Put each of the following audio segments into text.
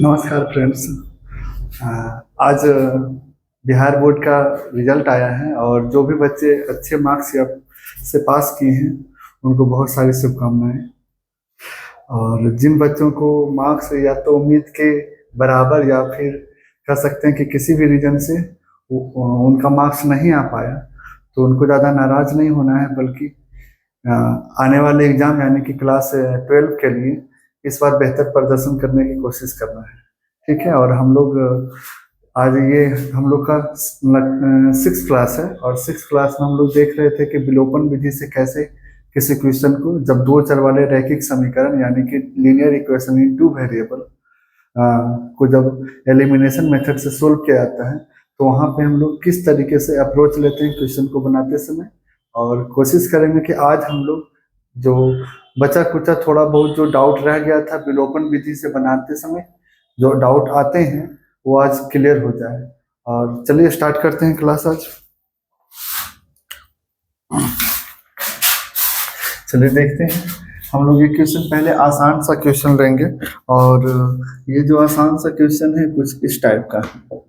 नमस्कार फ्रेंड्स। आज बिहार बोर्ड का रिजल्ट आया है और जो भी बच्चे अच्छे मार्क्स या से पास किए हैं उनको बहुत सारी शुभकामनाएं। और जिन बच्चों को मार्क्स या तो उम्मीद के बराबर या फिर कह सकते हैं कि किसी भी रीजन से उनका मार्क्स नहीं आ पाया, तो उनको ज़्यादा नाराज नहीं होना है, बल्कि आने वाले एग्जाम यानी कि क्लास 12 के लिए इस बार बेहतर प्रदर्शन करने की कोशिश करना है। ठीक है। और हम लोग आज ये हम लोग का 6th क्लास है और 6th क्लास में हम लोग देख रहे थे कि विलोपन विधि से कैसे किसी क्वेश्चन को जब दो चर वाले रैखिक समीकरण यानी कि linear equation in two variable को जब एलिमिनेशन मेथड से सोल्व किया जाता है, तो वहाँ पे हम लोग किस तरीके से अप्रोच लेते हैं क्वेश्चन को बनाते समय। और कोशिश करेंगे कि आज हम लोग जो बचा कुचा थोड़ा बहुत जो डाउट रह गया था विलोपन विधि से बनाते समय, जो डाउट आते हैं वो आज क्लियर हो जाए। और चलिए स्टार्ट करते हैं क्लास आज। चलिए देखते हैं। हम लोग ये क्वेश्चन पहले आसान सा क्वेश्चन लेंगे और ये जो आसान सा क्वेश्चन है कुछ इस टाइप का है।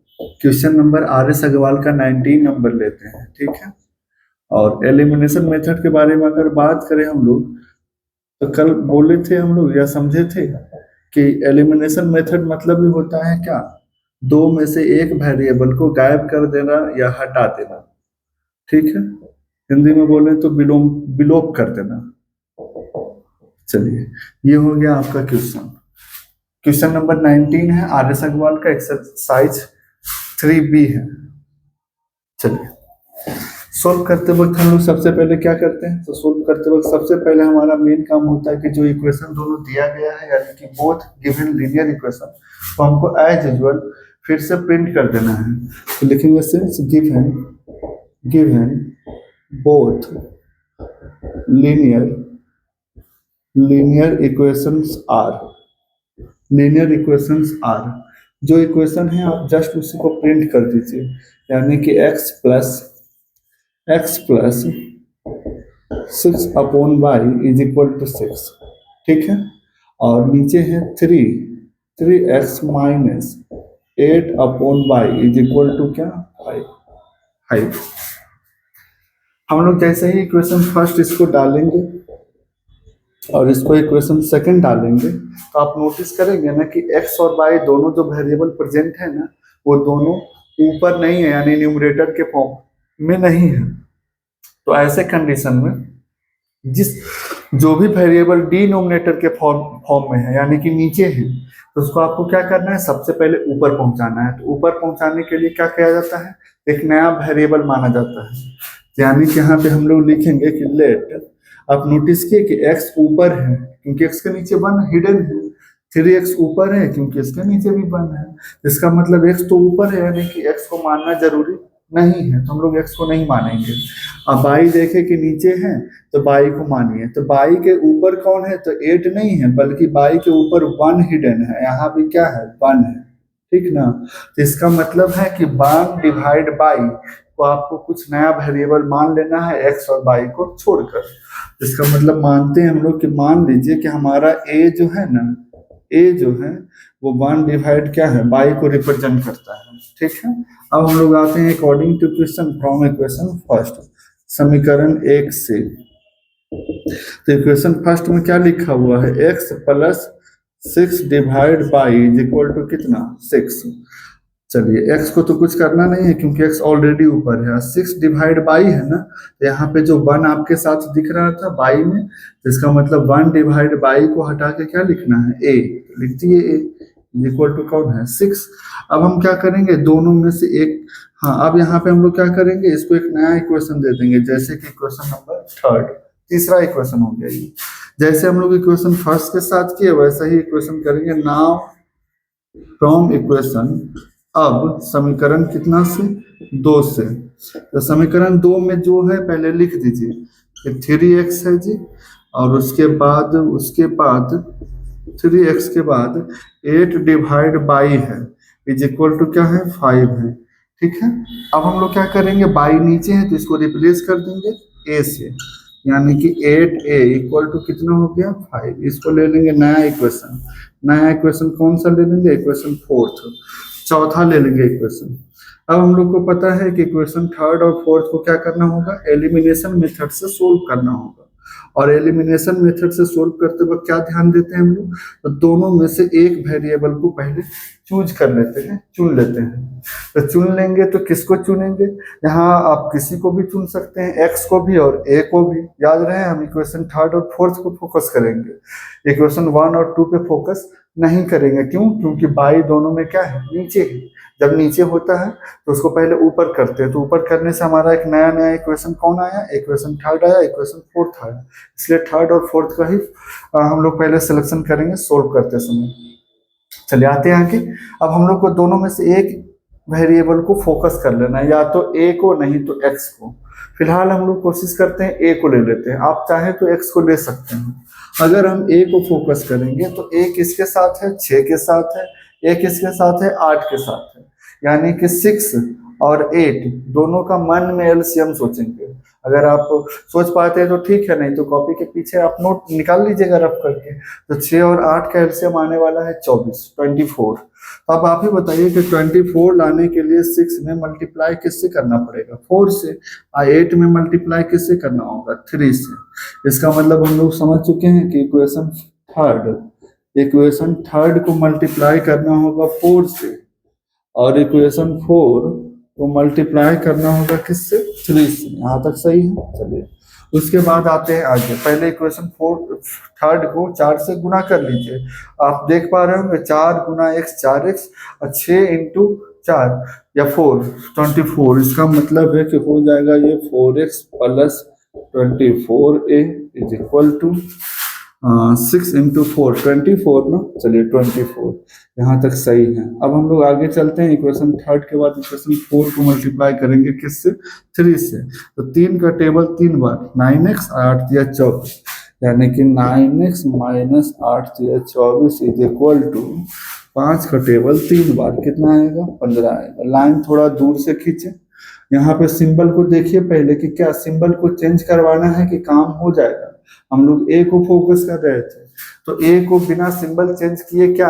क्वेश्चन नंबर RS अग्रवाल का 19 नंबर लेते हैं। ठीक है। और एलिमिनेशन मेथड के बारे में अगर बात करें हम लोग, तो कल बोले थे हम लोग या समझे थे कि एलिमिनेशन मेथड मतलब ही होता है क्या, दो में से एक वेरिएबल को गायब कर देना या हटा देना। ठीक है। हिंदी में बोले तो विलोप कर देना। चलिए ये हो गया आपका क्वेश्चन। क्वेश्चन नंबर 19 है, RS अग्रवाल का एक्सरसाइज 3B है। चलिए सोल्व करते वक्त हम लोग सबसे पहले क्या करते हैं, तो सोल्व करते वक्त सबसे पहले हमारा मेन काम होता है कि जो इक्वेशन दोनों दिया गया है यानी कि बोथ गिवन लीनियर इक्वेशन, तो हमको एज यूजुअल फिर से प्रिंट कर देना है। तो लिखेंगे since given both linear equations are, जो इक्वेशन है आप जस्ट उसी को प्रिंट कर दीजिए, यानी कि x plus 6/y is equal to 6। ठीक है। और नीचे है 3x minus 8/y is equal to क्या, 5। हम लोग जैसे ही इक्वेशन फर्स्ट इसको डालेंगे और इसको इक्वेशन सेकंड डालेंगे, तो आप नोटिस करेंगे ना कि x और y दोनों जो वेरिएबल प्रेजेंट है ना, वो दोनों ऊपर नहीं है, यानी न्यूमरेटर के फॉर्म में नहीं है। तो ऐसे कंडीशन में जो भी वेरिएबल डिनोमिनेटर के फॉर्म में है यानी कि नीचे है, तो उसको आपको क्या करना है, सबसे पहले ऊपर पहुंचाना है। तो ऊपर पहुंचाने के लिए क्या किया जाता है, एक नया वेरिएबल माना जाता है, यानी कि यहाँ पे हम लोग लिखेंगे कि लेट, आप नोटिस किए कि x ऊपर है क्योंकि x के नीचे 1 हिडन है, 3x ऊपर है क्योंकि इसके नीचे भी 1 है। इसका मतलब x तो ऊपर है, यानी कि x को मानना जरूरी नहीं है, तो हम लोग x को नहीं मानेंगे। अब y देखे कि नीचे है तो y को मानिए। तो y के ऊपर कौन है, तो 8 नहीं है, बल्कि y के ऊपर 1 हिडन है, यहाँ भी क्या है, 1 है। ठीक ना। तो इसका मतलब है कि 1 डिवाइड बाई को आपको कुछ नया वेरिएबल मान लेना है x और y को छोड़कर। इसका मतलब मानते हैं हम लोग कि मान लीजिए कि हमारा a जो है ना, a जो है वो 1 डिवाइड क्या है, y को रिप्रेजेंट करता है। ठीक है। अब हम लोग आते हैं according to question from equation first, समीकरण 1 से। तो इक्वेशन फर्स्ट में क्या लिखा हुआ है, x plus 6 divide by is equal to कितना, 6। चलिए x को तो कुछ करना नहीं है क्योंकि x ऑलरेडी ऊपर है, 6 डिवाइड बाई है ना, तो यहाँ पे जो 1 आपके साथ दिख रहा था बाई में, तो इसका मतलब 1 डिवाइड बाई को हटा के क्या लिखना है, a। लिख दिए a इक्वल टू कौन है, 6। अब हम क्या करेंगे, दोनों में से एक, हाँ अब यहाँ पे हम लोग क्या करेंगे, इसको एक नया इक्वेशन दे देंगे, जैसे कि इक्वेशन नंबर 3, तीसरा इक्वेशन हो गया ये। जैसे हम लोग इक्वेशन फर्स्ट के साथ किए वैसा ही इक्वेशन करेंगे। नाउ फ्रॉम इक्वेशन, अब समीकरण कितना से, 2 से। तो समीकरण 2 में जो है पहले लिख दीजिए 3x है जी, और उसके बाद 3x के बाद 8 डिवाइड बाई है इज इक्वल टू क्या है, 5 है। ठीक है। अब हम लोग क्या करेंगे, बाई नीचे है तो इसको रिप्लेस कर देंगे a से, यानी कि 8a इक्वल टू कितना हो गया, 5। इसको ले लेंगे नया इक्वेशन, नया इक्वेशन कौन सा ले लेंगे, इक्वेशन फोर्थ, चौथा ले लेंगे इक्वेशन। अब हम लोग को पता है कि इक्वेशन थर्ड और फोर्थ को क्या करना होगा, एलिमिनेशन मेथड से सोल्व करना होगा। और एलिमिनेशन मेथड से सोल्व करते वक्त क्या ध्यान देते हैं हम लोग, तो दोनों में से एक वेरिएबल को पहले चूज कर लेते हैं, चुन लेते हैं। तो चुन लेंगे तो किसको चुनेंगे, यहाँ आप किसी को भी चुन सकते हैं, एक्स को भी और ए को भी। याद रहे हम इक्वेशन थर्ड और फोर्थ को फोकस करेंगे, इक्वेशन वन और टू पे फोकस नहीं करेंगे। क्यों, क्योंकि बाई दोनों में क्या है, नीचे है। जब नीचे होता है तो उसको पहले ऊपर करते हैं, तो ऊपर करने से हमारा एक नया नया इक्वेशन कौन आया, इक्वेशन थर्ड आया, इक्वेशन फोर्थ आया। इसलिए थर्ड और फोर्थ का ही हम लोग पहले सिलेक्शन करेंगे सोल्व करते समय। चलिए आते हैं आगे। अब हम लोग को दोनों में से एक वेरिएबल को फोकस कर लेना है, या तो ए को नहीं तो एक्स को। फिलहाल हम लोग कोशिश करते हैं ए को ले लेते हैं, आप चाहे तो एक्स को ले सकते हैं। अगर हम ए को फोकस करेंगे तो ए किसके साथ है, 6 के साथ है, ए किसके साथ है, 8 के साथ है। यानी कि 6 और 8 दोनों का मन में एलसीएम सोचेंगे। अगर आप सोच पाते हैं तो ठीक है, नहीं तो कॉपी के पीछे आप नोट निकाल लीजिएगा रफ करके। तो 6 और 8 का एलसीएम आने वाला है 24। तो अब आप ही बताइए कि 24 लाने के लिए 6 में मल्टीप्लाई किससे करना पड़ेगा, 4 से, और 8 में मल्टीप्लाई किससे करना होगा, 3 से। इसका मतलब हम लोग समझ चुके हैं कि इक्वेशन थर्ड को मल्टीप्लाई करना होगा 4 से, और इक्वेशन 4 को मल्टीप्लाई करना होगा किससे, 3 से। यहाँ तक सही है। चलिए उसके बाद आते हैं आगे। पहले इक्वेशन थर्ड को 4 से गुना कर लीजिए। आप देख पा रहे होंगे 4 गुना एक्स 4x, और 6 इंटू 4 या 4 24। इसका मतलब है कि हो जाएगा ये 4x plus 24a is equal to 6 into 4 24 ना। चलिए 24 यहाँ तक सही है। अब हम लोग आगे चलते हैं। इक्वेशन थर्ड के बाद इक्वेशन 4 को मल्टीप्लाई करेंगे किससे, 3 से। तो 3 का टेबल 3 बार, 9x 8 दिया 24, यानी कि 9x माइनस 8 दिया 24 इज इक्वल टू 5 का टेबल 3 बार, कितना आएगा, 15 आएगा। लाइन थोड़ा दूर से खींचे। यहाँ पे सिंबल को देखिए पहले कि क्या सिंबल को चेंज करवाना है कि काम हो जाएगा। हम लोग ए को फोकस कर रहे थे, तो ए को बिना सिंबल चेंज किए क्या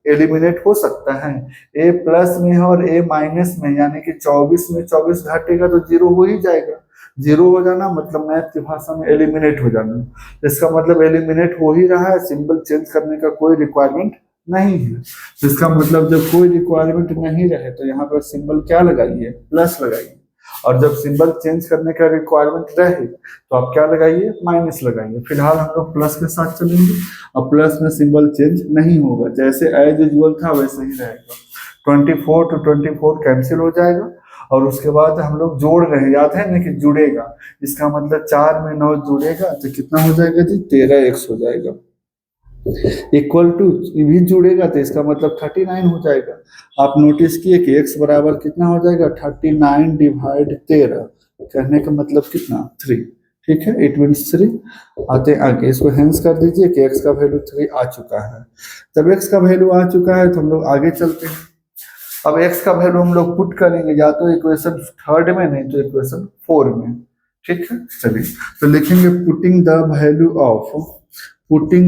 एलिमिनेट हो सकता है। ए प्लस में है और ए माइनस में, यानी कि 24 में 24 घटेगा तो 0 हो ही जाएगा। 0 हो जाना मतलब मैथ की भाषा में एलिमिनेट हो जाना। इसका मतलब एलिमिनेट हो ही रहा है, सिंबल चेंज करने का कोई रिक्वायरमेंट नहीं है। इसका मतलब जब कोई रिक्वायरमेंट नहीं रहे तो यहाँ पर सिंबल क्या लगाइए, प्लस लगाइए। और जब सिंबल चेंज करने का रिक्वायरमेंट रहे तो आप क्या लगाइए, माइनस लगाइए। फिलहाल हम लोग प्लस के साथ चलेंगे, और प्लस में सिंबल चेंज नहीं होगा, जैसे एज यूजुअल था वैसे ही रहेगा। 24 to 24 कैंसिल हो जाएगा, और उसके बाद हम लोग जोड़ रहे हैं, याद है ना कि जुड़ेगा। इसका मतलब 4 में 9 जुड़ेगा तो कितना हो जाएगा जी, 13x हो जाएगा। इक्वल टू भी जुड़ेगा तो इसका मतलब 39 हो जाएगा। आप नोटिस किए कि x बराबर कितना हो जाएगा, 39 डिवाइड 13, कहने का मतलब कितना, 3। ठीक है, इट मीन्स 3। आते आगे, इसको हेंस कर दीजिए कि x का वैल्यू 3 आ चुका है। जब x का वैल्यू आ चुका है तो हम लोग आगे चलते हैं। अब x का वैल्यू हम लोग पुट करेंगे या तो इक्वेशन थर्ड में, नहीं तो इक्वेशन 4 में। ठीक है, चलिए तो लिखेंगे putting the value of putting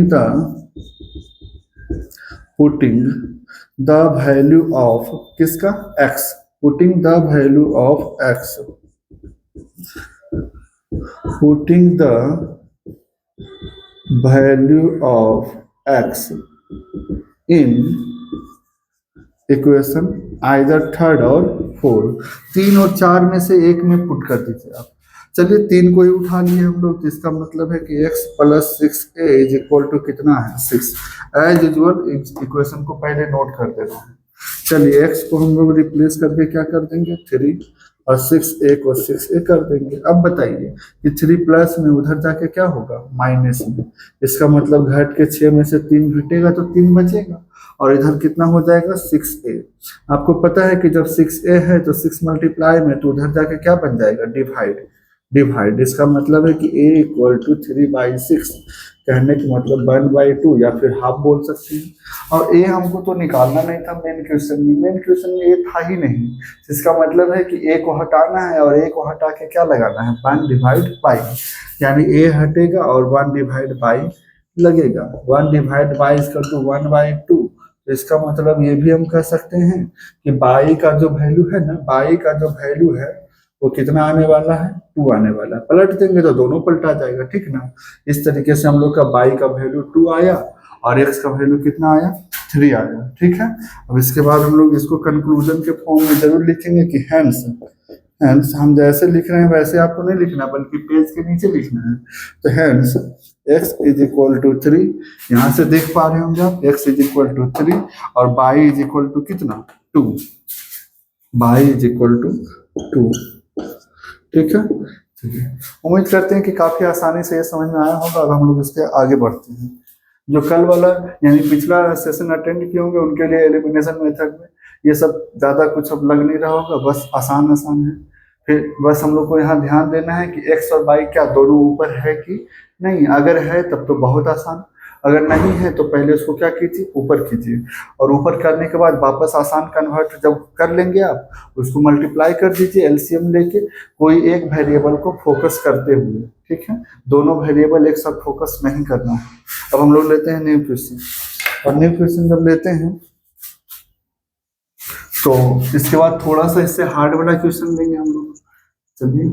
the value of किसका, x, putting the value of x, putting the value of x in equation either third और फोर्थ। 3 और 4 में से एक में पुट कर दीजिए आप। चलिए 3 को ही उठा लिए हम लोग, तो इसका मतलब है कि x plus 6a is equal to कितना है, 6। एज यूजुअल इक्वेशन को पहले नोट कर देना है। चलिए x को हम लोग रिप्लेस करके क्या कर देंगे, 3, और 6a को 6a कर देंगे। अब बताइए कि 3 प्लस में उधर जाके क्या होगा, माइनस में। इसका मतलब घट के 6 में से 3 घटेगा तो 3 बचेगा, और इधर कितना हो जाएगा, 6a। आपको पता है कि जब 6a है तो 6 मल्टीप्लाई में, तो उधर जाके क्या बन जाएगा, डिवाइड। इसका मतलब है कि a इक्वल टू 3/6, कहने का मतलब 1/2 या फिर हाफ बोल सकते हैं। और a हमको तो निकालना नहीं था मेन क्वेश्चन में a था ही नहीं। इसका मतलब है कि a को हटाना है, और a को हटा के क्या लगाना है, 1/, यानी a हटेगा और 1/, लगेगा। 1//1/2, तो इसका मतलब ये भी हम कह सकते हैं कि बाई का जो वैल्यू है ना, बाई का जो वैल्यू है वो कितना आने वाला है, 2 आने वाला है। पलट देंगे तो दोनों पलटा जाएगा, ठीक ना। इस तरीके से हम लोग का बाई का वैल्यू 2 आया और एक्स का वैल्यू कितना आया, 3 आया, ठीक है। अब इसके बाद हम लोग इसको कंक्लूजन के फॉर्म में जरूर लिखेंगे कि हैंस, हैंस हम जैसे लिख रहे हैं वैसे आपको नहीं लिखना बल्कि पेज के नीचे लिखना है। तो hence x is equal to 3, यहाँ से देख पा रहे होंगे आप, x इज इक्वल टू 3 और बाई इज इक्वल टू कितना, 2, बाई इज इक्वल टू 2, ठीक है। उम्मीद करते हैं कि काफी आसानी से ये समझ में आया होगा। अब हम लोग इसके आगे बढ़ते हैं। जो कल वाला यानी पिछला सेशन अटेंड किए होंगे उनके लिए एलिमिनेशन मेथड में ये सब ज्यादा कुछ अब लग नहीं रहा होगा, बस आसान आसान है। फिर बस हम लोग को यहाँ ध्यान देना है कि एक्स और वाई क्या दोनों ऊपर है कि नहीं, अगर है तब तो बहुत आसान, अगर नहीं है तो पहले उसको क्या कीजिए, ऊपर कीजिए, और ऊपर करने के बाद वापस आसान कन्वर्ट जब कर लेंगे आप उसको मल्टीप्लाई कर दीजिए एलसीएम लेके, कोई एक वेरिएबल को फोकस करते हुए, ठीक है। दोनों वेरिएबल एक साथ फोकस नहीं करना है। अब हम लोग लेते हैं न्यू क्वेश्चन, और न्यू क्वेश्चन जब लेते हैं तो इसके बाद थोड़ा सा इससे हार्ड वाला क्वेश्चन लेंगे हम लोग। चलिए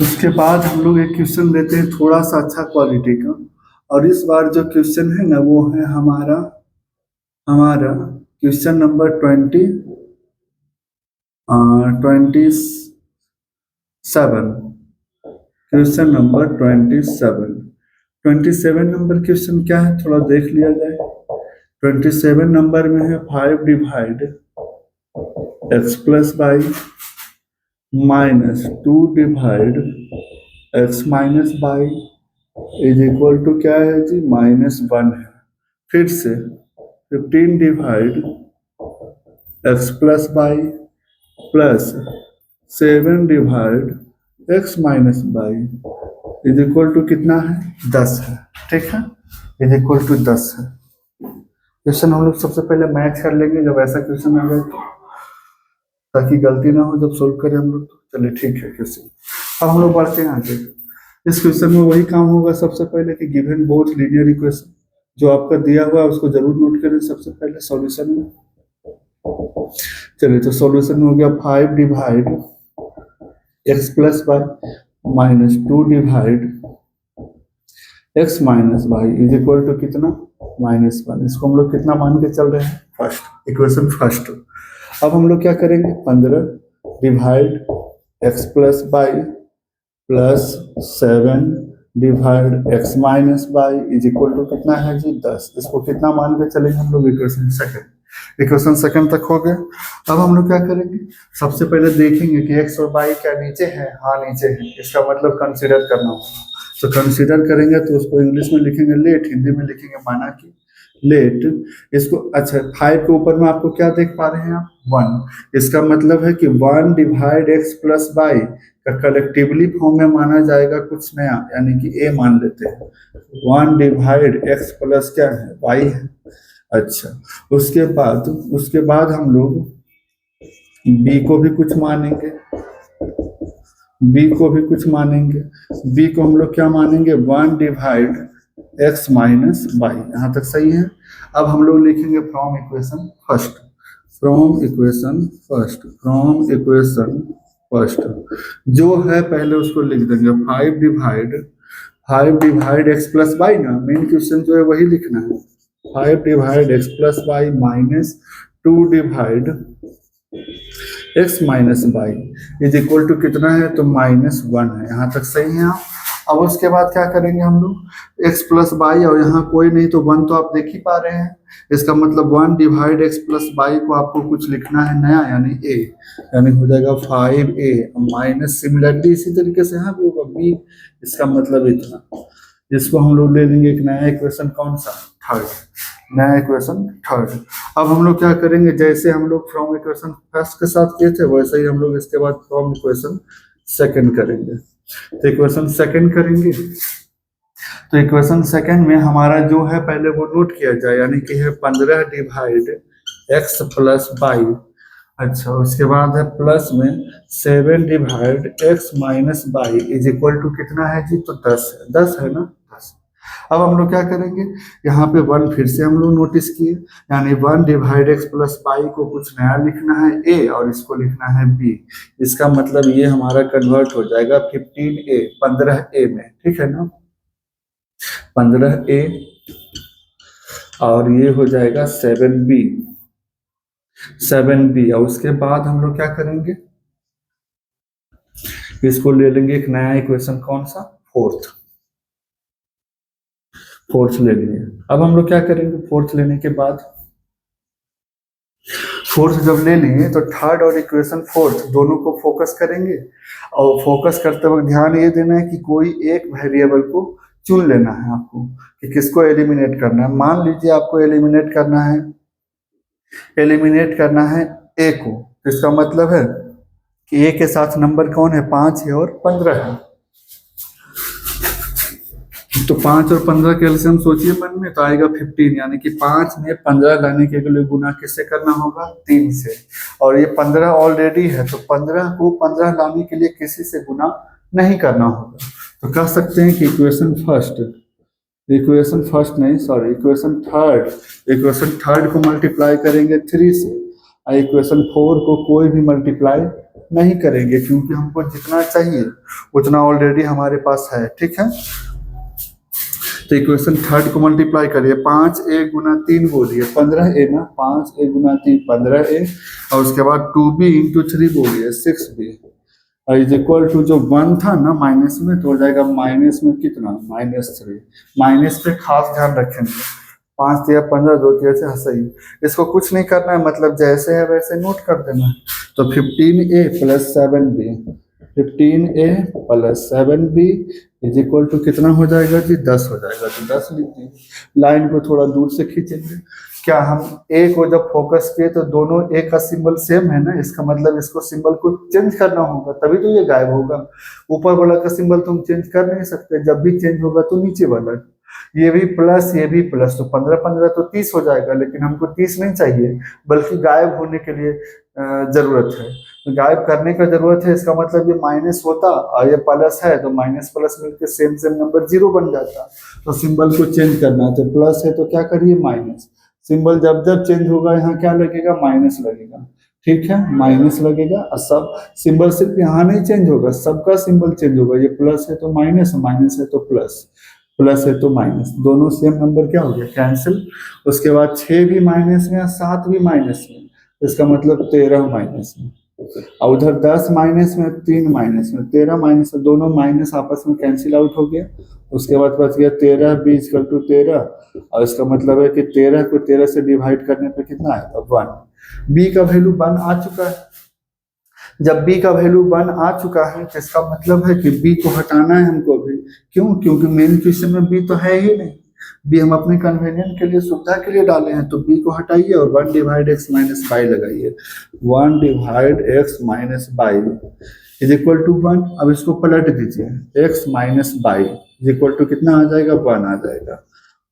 उसके बाद हम लोग एक क्वेश्चन लेते हैं थोड़ा सा अच्छा क्वालिटी का, और इस बार जो क्वेश्चन है ना वो है हमारा हमारा question number 27, question number 27 number question क्या है थोड़ा देख लिया जाए। 27 नंबर में है 5 divide x plus y minus 2 divide x minus y is equal to क्या है जी, -1 है। फिर से 15 divide x plus y plus 7 divide x minus y is equal to कितना है, 10 है, ठीक है, इज इक्वल टू 10 है। क्वेश्चन हम लोग सबसे पहले मैच कर लेंगे जब ऐसा क्वेश्चन आ जाए तो, ताकि गलती ना हो जब सोल्व करें हम लोग। चलिए ठीक है क्वेश्चन, अब हम लोग बढ़ते हैं आगे। इस क्वेश्चन में वही काम होगा सबसे पहले कि गिवन बोथ लीनियर इक्वेशन जो आपका दिया हुआ है उसको जरूर नोट करें सबसे पहले सॉल्यूशन में। चलिए तो सॉल्यूशन में हो गया 5 divide x plus y minus 2 divide x minus y is equal to कितना, -1। इसको हम लोग कितना मान के चल रहे हैं, फर्स्ट इक्वेशन फर्स्ट। अब हम लोग क्या करेंगे, 15 divide x plus y plus 7 divide x minus y is equal to कितना है जी, 10। इसको कितना मान के चलेंगे हम लोग, इक्वेशन सेकंड तक हो गए। अब हम लोग क्या करेंगे, सबसे पहले देखेंगे कि एक्स और वाई क्या नीचे है, हाँ नीचे है, इसका मतलब कंसीडर करना होगा। तो कंसीडर करेंगे तो उसको इंग्लिश में लिखेंगे लेट, हिंदी में लिखेंगे माना कि लेट। इसको अच्छा 5 के ऊपर में आपको क्या देख पा रहे हैं आप, 1। इसका मतलब है कि 1 डिवाइड एक्स प्लस वाई का कलेक्टिवली फॉर्म में माना जाएगा कुछ नया, यानी कि ए मान लेते हैं। 1 डिवाइड एक्स प्लस क्या है, वाई है। अच्छा उसके बाद हम लोग बी को भी कुछ मानेंगे, बी को हम लोग क्या मानेंगे, 1 डिवाइड एक्स माइनस वाई। यहाँ तक सही है। अब हम लोग लिखेंगे फ्रॉम इक्वेशन फर्स्ट जो है पहले उसको लिख देंगे 5 डिवाइड एक्स प्लस वाई ना, मेन क्वेश्चन जो है वही लिखना है। 5 divide x plus y minus 2 divide x minus y is equal to कितना है, तो -1 है। यहाँ तक सही है आप। अब उसके बाद क्या करेंगे हम लोग, x प्लस वाई और यहाँ कोई नहीं तो 1 तो आप देख ही पा रहे हैं। इसका मतलब 1 डिवाइड एक्स प्लस वाई को आपको कुछ लिखना है नया, यानी a, यानी हो जाएगा 5a माइनस सिमिलरली इसी तरीके से यहाँ भी होगा b। इसका मतलब इतना, इसको हम लोग ले लेंगे एक नया इक्वेशन, कौन सा, थर्ड। नया इक्वेशन थर्ड। अब हम लोग क्या करेंगे, जैसे हम लोग फ्रॉम इक्वेशन फर्स्ट के साथ किए थे वैसे ही हम लोग इसके बाद फ्रॉम इक्वेशन सेकंड करेंगे। तो इक्वेशन सेकंड करेंगे, तो इक्वेशन सेकंड में हमारा जो है पहले वो नोट किया जाए, यानी कि है 15 डिवाइड एक्स प्लस वाई। अच्छा, उसके बाद है प्लस में 7 divide x minus y is equal to कितना है जी, तो 10 है, 10 है ना, 10। अब हम लोग क्या करेंगे, यहाँ पे 1 फिर से हम लोग नोटिस किए, यानी 1 डिवाइड एक्स प्लस वाई को कुछ नया लिखना है ए और इसको लिखना है बी। इसका मतलब ये हमारा कन्वर्ट हो जाएगा 15a 15a में, ठीक है ना, 15a और ये हो जाएगा 7b 7b। और उसके बाद हम लोग क्या करेंगे, इसको ले लेंगे एक नया इक्वेशन, कौन सा, फोर्थ ले लिए। अब हम लोग क्या करेंगे, फोर्थ लेने के बाद, फोर्थ जब ले लेंगे तो थर्ड और इक्वेशन फोर्थ दोनों को फोकस करेंगे। और फोकस करते वक्त ध्यान ये देना है कि कोई एक वेरिएबल को चुन लेना है आपको कि किसको एलिमिनेट करना है। मान लीजिए आपको एलिमिनेट करना है ए को, तो इसका मतलब है कि ए के साथ नंबर कौन है, 5 है और 15 है। तो 5 और 15 के एलसीएम सोचिए मन में, तो आएगा 15, यानी कि 5 में 15 लाने के लिए गुना किससे करना होगा, 3 से। और ये 15 ऑलरेडी है, तो 15 को 15 लाने के लिए किसी से गुना नहीं करना होगा। तो कह सकते हैं कि इक्वेशन थर्ड को मल्टीप्लाई करेंगे 3 से, और इक्वेशन 4 को कोई भी मल्टीप्लाई नहीं करेंगे, क्योंकि हमको जितना चाहिए उतना ऑलरेडी हमारे पास है, ठीक है। तो इक्वेशन थर्ड को मल्टीप्लाई करिए, 5a गुना 3 बोलिए 15a ना, 5a गुना 3 15a, और उसके बाद 2b इंटू 3 बोलिए 6b, इज इक्वल टू जो 1 था ना माइनस में, तो हो जाएगा माइनस में कितना, -3। माइनस पे खास ध्यान रखेंगे, 5 या 15 2 से सही, इसको कुछ नहीं करना है, मतलब जैसे है वैसे नोट कर देना है। तो 15a plus 7b 15a plus 7b is equal to कितना हो जाएगा जी, 10 हो जाएगा। तो 10 लिख दीजिए, लाइन को थोड़ा दूर से खींचेंगे। क्या हम ए को जब फोकस किए तो दोनों ए का सिंबल सेम है ना, इसका मतलब इसको सिंबल को चेंज करना होगा, तभी तो ये गायब होगा। ऊपर वाला का सिंबल तुम चेंज कर नहीं सकते, जब भी चेंज होगा तो नीचे वाला, ये भी प्लस ये भी प्लस, तो 15 15 तो 30 हो जाएगा, लेकिन हमको 30 नहीं चाहिए, बल्कि गायब होने के लिए जरूरत है, तो गायब करने का जरूरत है। इसका मतलब ये माइनस होता और ये प्लस है, तो माइनस प्लस मिलकर सेम नंबर 0 बन जाता। तो सिंबल को चेंज करना है, तो प्लस है तो क्या करिए माइनस, सिंबल जब जब चेंज होगा यहाँ क्या लगेगा, माइनस लगेगा, ठीक है, माइनस लगेगा। और सब सिंबल सिर्फ यहाँ नहीं चेंज होगा, सबका सिंबल चेंज होगा, ये प्लस है तो माइनस, माइनस है तो प्लस, प्लस है तो माइनस, दोनों सेम नंबर क्या हो गया, कैंसिल। उसके बाद 6 भी माइनस में, 7 भी माइनस में, इसका मतलब 13 माइनस में, और उधर 10 माइनस में, 3 माइनस में, 13 माइनस में, दोनों माइनस आपस में कैंसिल आउट हो गया। उसके बाद बच गया 13 b इक्वल टू 13, और इसका मतलब है कि 13 को 13 से डिवाइड करने पे कितना है, तो 1। b का वैल्यू 1 आ चुका है। जब b का वैल्यू 1 आ चुका है तो इसका मतलब है कि b को हटाना है हमको भी, क्यों, क्योंकि मेन क्वेश्चन में b तो है ही नहीं, b हम अपने कन्वीनियंट के लिए, सुविधा के लिए डाले हैं, तो b को हटाइए और 1 डिवाइड एक्स माइनस बाई लगाइए, 1 divide x minus y is equal to 1। अब इसको पलट दीजिए, x minus y is equal to कितना आ जाएगा, 1 आ जाएगा,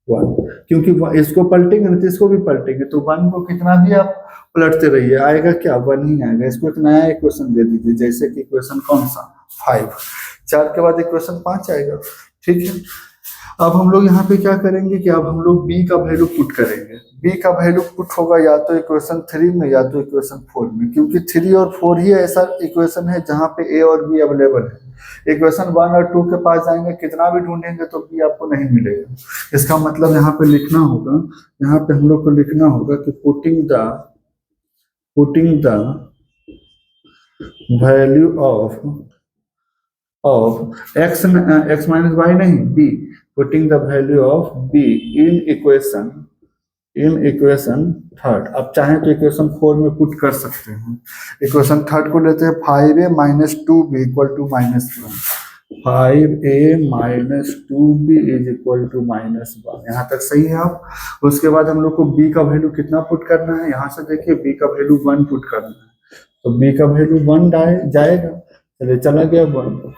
1, क्योंकि इसको पलटेंगे ना तो इसको भी पलटेंगे, तो 1 को कितना भी आप पलटते रहिए आएगा क्या, 1 ही आएगा। इसको एक नया इक्वेशन दे दीजिए, जैसे कि इक्वेशन कौन सा, 5, 4 के बाद इक्वेशन 5 आएगा, ठीक है। अब हम लोग यहाँ पे क्या करेंगे कि अब हम लोग b का वैल्यू पुट करेंगे, b का वैल्यू पुट होगा या तो इक्वेशन 3 में या तो इक्वेशन 4 में, क्योंकि 3 और 4 ही ऐसा इक्वेशन है जहाँ पे a और b अवेलेबल है। इक्वेशन 1 और 2 के पास जाएंगे, कितना भी ढूंढेंगे तो b आपको नहीं मिलेगा। इसका मतलब यहाँ पे लिखना होगा, यहाँ पे हम लोग को लिखना होगा कि putting the value of x minus y नहीं, b, putting the value of b in equation third. अब चाहें तो इक्वेशन 4 में पुट कर सकते हैं। इक्वेशन थर्ड को लेते हैं 5a minus 2b equal to -1, 5a-2b is equal to -1। यहाँ तक सही है आप। उसके बाद हम लोग को b का वैल्यू कितना पुट करना है, यहाँ से देखिए b का वैल्यू 1 पुट करना है, तो b का वैल्यू 1 जाएगा। चलिए चला गया 1।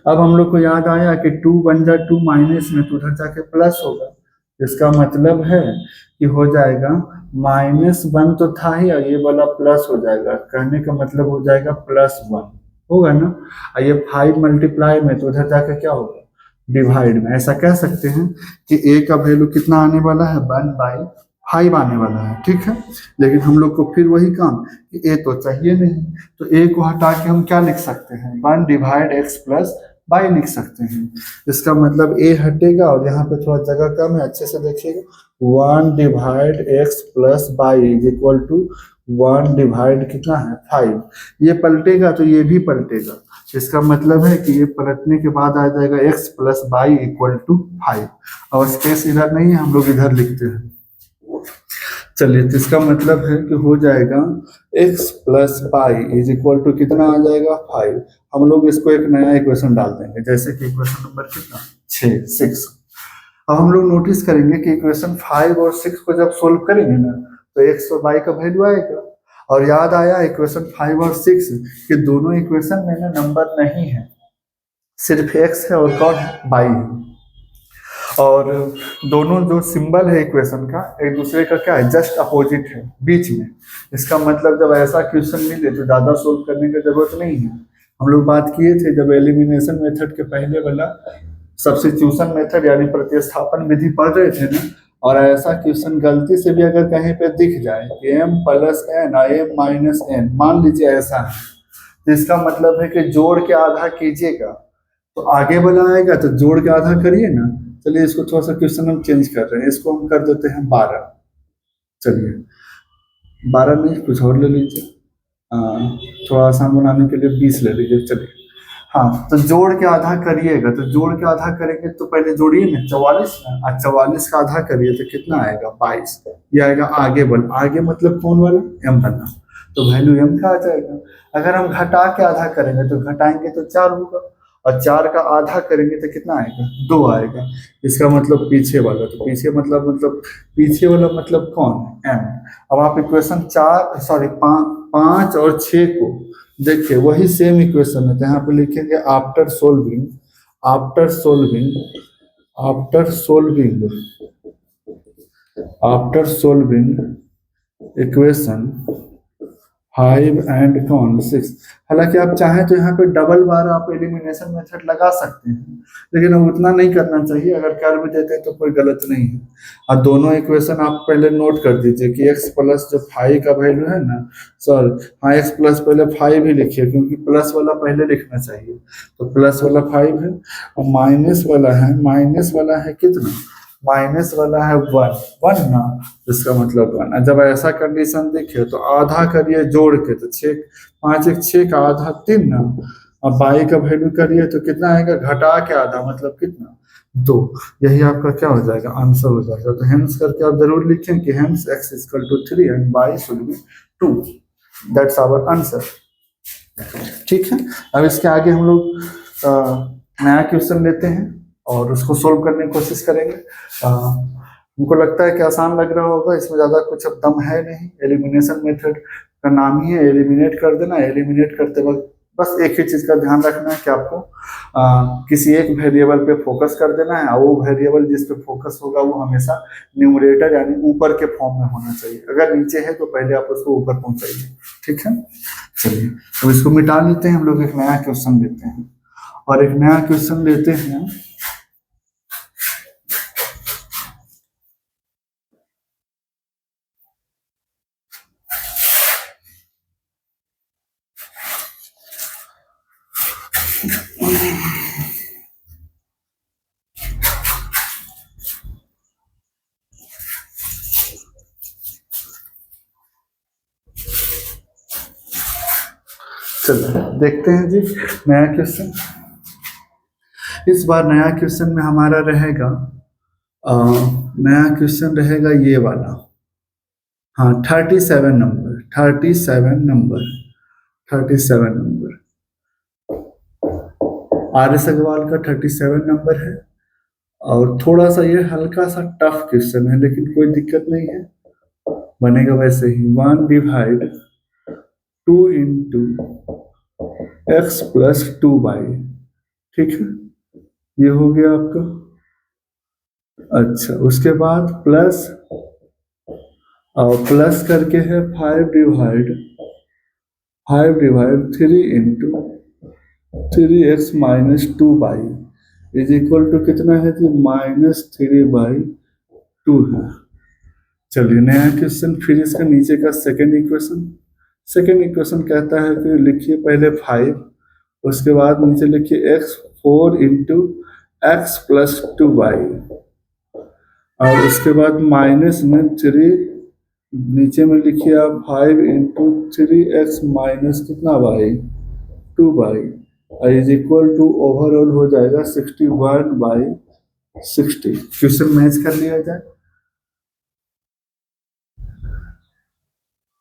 अब हम लोग को याद आया कि 2 बन जा 2 माइनस में तो उधर जाके प्लस होगा, इसका मतलब है कि हो जाएगा -1 तो था ही, और ये वाला प्लस हो जाएगा, कहने का मतलब हो जाएगा +1 होगा ना। और ये 5 मल्टीप्लाई में तो उधर जाकर क्या होगा, डिवाइड में। ऐसा कह सकते हैं कि a का वैल्यू कितना आने वाला है, 1/5 आने वाला है, ठीक है। लेकिन हम लोग को फिर वही काम कि a तो चाहिए नहीं, तो a को हटा के हम क्या लिख सकते हैं, 1/x+y लिख सकते हैं। इसका मतलब a हटेगा और यहाँ पे थोड़ा जगह कम है, अच्छे से देखिएगा। 1/x+y इज इक्वल टू 1 कितना है 5। ये पलटेगा तो ये भी पलटेगा, इसका मतलब है कि ये पलटने के बाद आ जाएगा x+y इक्वल टू 5, और स्पेस इधर नहीं है, हम लोग इधर लिखते हैं। चलिए, तो इसका मतलब है कि हो जाएगा x+y इज इक्वल टू कितना आ जाएगा 5। हम लोग इसको एक नया इक्वेशन डाल देंगे, जैसे कि इक्वेशन नंबर कितना 6। अब हम लोग नोटिस करेंगे कि इक्वेशन 5 और 6 को जब सोल्व करेंगे ना, तो x और y का वैल्यू आएगा। और याद आया इक्वेशन 5 और 6 कि दोनों इक्वेशन में ना नंबर नहीं है, सिर्फ x है और कौन है, y है। और दोनों जो सिंबल है इक्वेशन का एक दूसरे का क्या है, जस्ट अपोजिट है, बीच में। इसका मतलब जब ऐसा क्वेश्चन मिले तो ज़्यादा सोल्व करने की जरूरत नहीं है। हम लोग बात किए थे जब एलिमिनेशन मेथड के पहले वाला सब्स्टिट्यूशन मेथड यानी प्रतिस्थापन विधि पढ़ रहे थे ना, और ऐसा क्वेश्चन गलती से भी अगर कहीं पे दिख जाए कि m+n m-n, मान लीजिए ऐसा है, तो इसका मतलब है कि जोड़ के आधा कीजिएगा तो आगे वाला आएगा, तो जोड़ के आधा करिए ना। चलिए, इसको थोड़ा सा क्वेश्चन हम चेंज कर रहे हैं, इसको हम कर देते हैं 12। चलिए 12 नहीं, कुछ और ले लीजिए, थोड़ा आसान बनाने के लिए 20 ले लीजिए। चलिए, हाँ, तो जोड़ के आधा करिएगा, तो जोड़ के आधा करेंगे तो पहले जोड़िए ना 44 ना, 44 का आधा करिए तो कितना आएगा 22। ये आएगा आगे बल, आगे मतलब कौन वाला, m वाला, तो वैल्यू m का आ जाएगा। अगर हम घटा के आधा करेंगे तो घटाएंगे तो 4 होगा, और 4 का आधा करेंगे तो कितना आएगा, 2 आएगा। इसका मतलब पीछे वाला, तो पीछे मतलब पीछे वाला मतलब कौन, m। अब आप इक्वेशन 5 और 6 को देखिए, वही सेम इक्वेशन है, तो यहाँ पे लिखेंगे after solving after solving after solving after solving equation 5 and 6। हालांकि आप चाहें तो यहाँ पे डबल बार आप एलिमिनेशन मेथड लगा सकते हैं, लेकिन अब उतना नहीं करना चाहिए। अगर कर भी देते हैं तो कोई गलत नहीं है। और दोनों इक्वेशन आप पहले नोट कर दीजिए कि x प्लस जो 5 का वैल्यू है ना, सॉरी हाँ, x प्लस पहले 5 ही लिखिए, क्योंकि प्लस वाला पहले लिखना चाहिए। तो प्लस वाला 5 है, और माइनस वाला है कितना, माइनस वाला है 1 ना, इसका मतलब 1। जब ऐसा कंडीशन दिखे तो आधा करिए जोड़ के, तो 6 5 1 6 का आधा 3 ना, अब y का वैल्यू करिए तो कितना आएगा, घटा के आधा मतलब कितना 2। यही आपका क्या हो जाएगा, आंसर हो जाएगा। तो हेंस करके आप जरूर लिखें कि hence x equal to 3 and y should be 2। That's our answer, ठीक है। अब इसके आगे हम लोग नया क्वेश्चन लेते हैं और उसको सोल्व करने की कोशिश करेंगे। हमको लगता है कि आसान लग रहा होगा, इसमें ज़्यादा कुछ अब दम है नहीं। एलिमिनेशन मेथड का नाम ही है एलिमिनेट कर देना। एलिमिनेट करते वक्त बस एक ही चीज़ का ध्यान रखना है कि आपको किसी एक वेरिएबल पे फोकस कर देना है, और वो वेरिएबल जिस पे फोकस होगा वो हमेशा न्यूमरेटर यानी ऊपर के फॉर्म में होना चाहिए। अगर नीचे है तो पहले आप उसको ऊपर पहुंचाइए, ठीक है। चलिए, तो इसको मिटा लेते हैं, हम लोग एक नया क्वेश्चन लेते हैं, और एक नया क्वेश्चन लेते हैं। चलिए देखते हैं जी नया क्वेश्चन। इस बार नया क्वेश्चन में हमारा रहेगा नया क्वेश्चन रहेगा ये वाला, हाँ 37 number 37 number 37 number. R S Agarwal का 37 नंबर है। और थोड़ा सा ये हल्का सा टफ क्वेश्चन है, लेकिन कोई दिक्कत नहीं है, बनेगा वैसे ही। 1 / 2 इंटू एक्स प्लस 2y, ठीक है, ये हो गया आपका। अच्छा, उसके बाद प्लस, और प्लस करके है 5/3 into 3x minus 2y is equal to कितना है जी, -3/2 है। चलिए नया क्वेश्चन, फिर इसका नीचे का सेकेंड इक्वेशन कहता है कि लिखिए पहले 5, उसके बाद नीचे लिखिए x 4 into x plus 2y, और उसके बाद माइनस में 3, नीचे में लिखिए आप 5 इंटू 3x माइनस कितना y 2y is equal to overall हो जाएगा 61/60। क्वेश्चन मैच कर लिया जाए।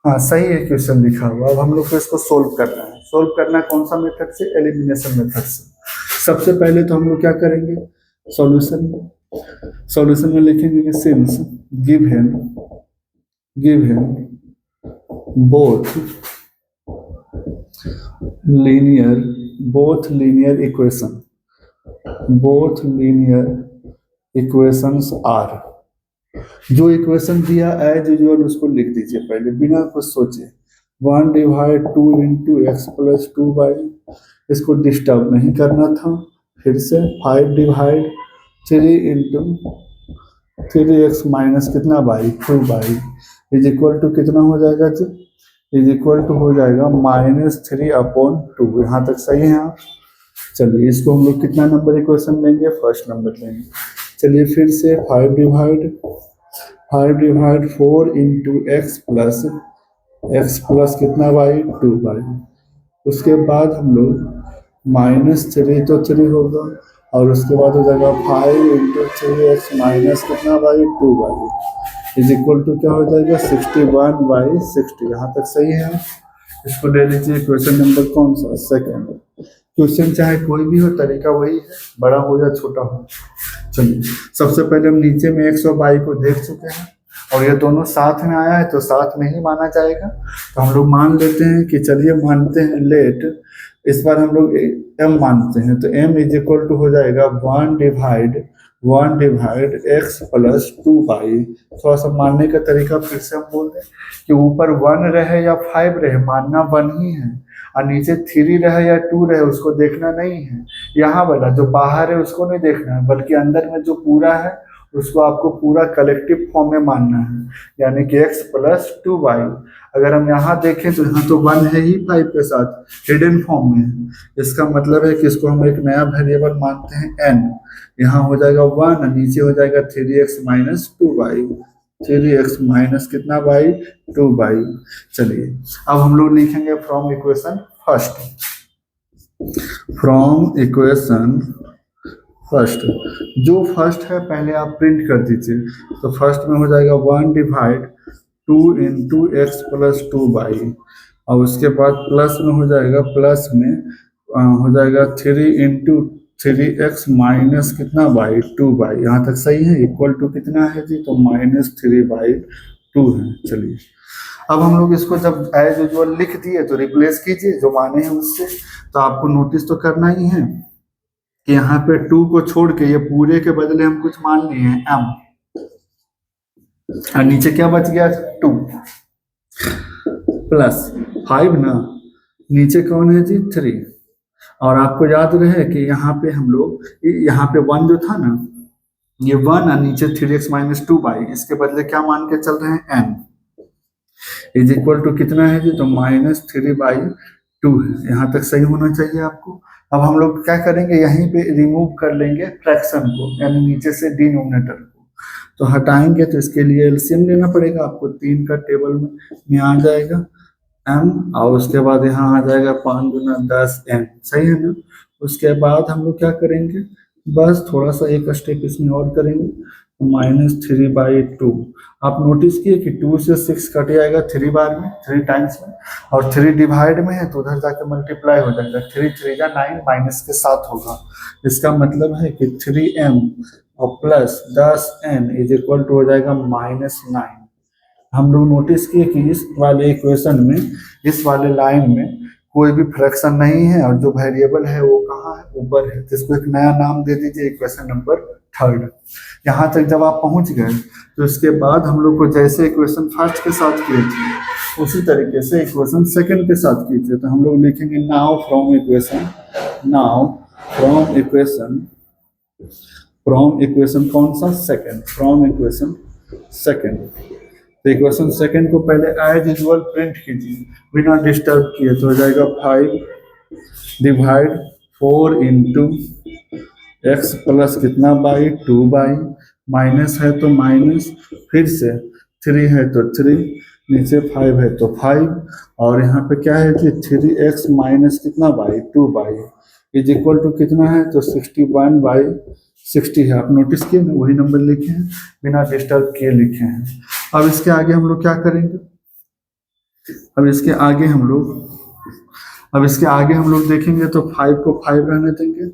हाँ सही है क्वेश्चन लिखा हुआ। अब हम लोग को इसको सोल्व करना है। सोल्व करना कौन सा मेथड से, एलिमिनेशन मेथड से। सबसे पहले तो हम लोग क्या करेंगे, सॉल्यूशन में लिखेंगे कि since given both linear equations are, जो इक्वेशन दिया एज यूजुअल उसको लिख दीजिए पहले बिना कुछ सोचे। 1/2 इंटू एक्स प्लस 2y, इसको डिस्टर्ब नहीं करना था। फिर से 5/3 इंटू 3x माइनस कितना y 2y is equal to कितना हो जाएगा जी, इज इक्वल टू हो जाएगा -3/2। यहाँ तक सही है आप। चलिए इसको हम लोग कितना नंबर इक्वेशन लेंगे, फर्स्ट नंबर लेंगे। चलिए फिर से 5/4 इंटू एक्स प्लस कितना y 2y, उसके बाद हम लोग -3 तो 3 होगा, और उसके बाद हो जाएगा 5 इंटू 3x माइनस कितना y 2y is equal to क्या हो जाएगा 61/60। यहाँ तक सही है। इसको ले लीजिए क्वेश्चन नंबर कौन सा, सेकंड। क्वेश्चन चाहे कोई भी हो, तरीका वही है, बड़ा हो या छोटा हो। चलिए सबसे पहले हम नीचे में x और y को देख चुके हैं, और ये दोनों साथ में आया है तो साथ में ही माना जाएगा। तो हम लोग मान लेते हैं कि, चलिए मानते हैं लेट, इस बार हम लोग m मानते हैं, तो m इज इक्वल टू हो जाएगा 1/(x प्लस 2y)। थोड़ा सा मानने का तरीका फिर से हम बोल दें कि ऊपर 1 रहे या 5 रहे, मानना 1 ही है, और नीचे 3 रहे या 2 रहे उसको देखना नहीं है। यहाँ वाला जो बाहर है उसको नहीं देखना है, बल्कि अंदर में जो पूरा है उसको आपको पूरा कलेक्टिव फॉर्म में मानना है, यानी कि x प्लस 2y। अगर हम यहाँ देखें तो यहाँ तो 1 है ही 5 के साथ, हिडन फॉर्म में है। इसका मतलब है कि इसको हम एक नया वेरिएबल मानते हैं n। यहाँ हो जाएगा 1, नीचे हो जाएगा 3x minus 2y, 3x minus कितना y 2y। चलिए अब हम लोग लिखेंगे फ्रॉम इक्वेशन फर्स्ट। जो फर्स्ट है पहले आप प्रिंट कर दीजिए। तो फर्स्ट में हो जाएगा 1/2 इंटू एक्स प्लस 2y, और उसके बाद प्लस में हो जाएगा, हो जाएगा 3 इंटू 3x माइनस कितना y 2y। यहाँ तक सही है। इक्वल टू कितना है जी, तो -3/2 है। चलिए अब हम लोग इसको जब एज यूजुअल लिख दिए तो रिप्लेस कीजिए जो माने हैं उससे। तो आपको नोटिस तो करना ही है कि यहाँ पे 2 को छोड़ के ये पूरे के बदले हम कुछ मान लिए हैं m, और नीचे क्या बच गया 2 प्लस 5 ना, नीचे कौन है जी 3। और आपको याद रहे कि यहाँ पे हम लोग, यहाँ पे 1 जो था ना, ये 1 और नीचे 3x माइनस 2y, इसके बदले क्या मान के चल रहे हैं n इज इक्वल टू कितना है जी, तो -3/2 है। यहाँ तक सही होना चाहिए आपको। अब हम लोग क्या करेंगे, यहीं पे रिमूव कर लेंगे फ्रैक्शन को, यानी नीचे से डिनोमिनेटर को। तो हटाएंगे तो इसके लिए एलसीएम लेना पड़ेगा आपको। 3 का टेबल में आ जाएगा m, और उसके बाद यहाँ आ जाएगा 5 गुना 10n, सही है ना। उसके बाद हम लोग क्या करेंगे, बस थोड़ा सा एक स्टेप इसमें और करेंगे। -3/2। आप नोटिस किए कि 2 से 6 कट जाएगा 3 बार में, 3 टाइम्स में, और 3 डिवाइड में है तो उधर जाके मल्टीप्लाई हो जाएगा। 3 3 जा 9 माइनस के साथ होगा। इसका मतलब है कि 3m और plus 10n is equal to हो जाएगा -9। हम लोग नोटिस किए कि इस वाले इक्वेशन में, इस वाले लाइन में कोई भी फ्रैक्शन नहीं है और जो वेरिएबल है वो कहाँ है, ऊपर है। तो इसको एक नया नाम दे दीजिए, इक्वेशन नंबर 3। यहाँ तक जब आप पहुंच गए तो इसके बाद हम लोग को जैसे इक्वेशन फर्स्ट के साथ किए थे उसी तरीके से इक्वेशन सेकंड के साथ किए थे। तो हम लोग लिखेंगे नाउ फ्रॉम इक्वेशन कौन सा, सेकंड, फ्रॉम इक्वेशन सेकंड। तो इक्वेशन सेकंड को पहले एज यूजुअल प्रिंट कीजिए बिना डिस्टर्ब किए। तो हो जाएगा 5 डिवाइड 4 इंटू एक्स प्लस कितना बाई 2/, माइनस है तो माइनस, फिर से 3 है तो 3, नीचे 5 है तो 5, और यहाँ पे क्या है कि 3x माइनस कितना बाई 2/, इज इक्वल टू कितना है तो 61/60 है। आप नोटिस किए ना, वही नंबर लिखे हैं, बिना डिस्टर्ब किए लिखे हैं। अब इसके आगे हम लोग क्या करेंगे, अब इसके आगे हम लोग देखेंगे तो 5 को 5 रहने देंगे,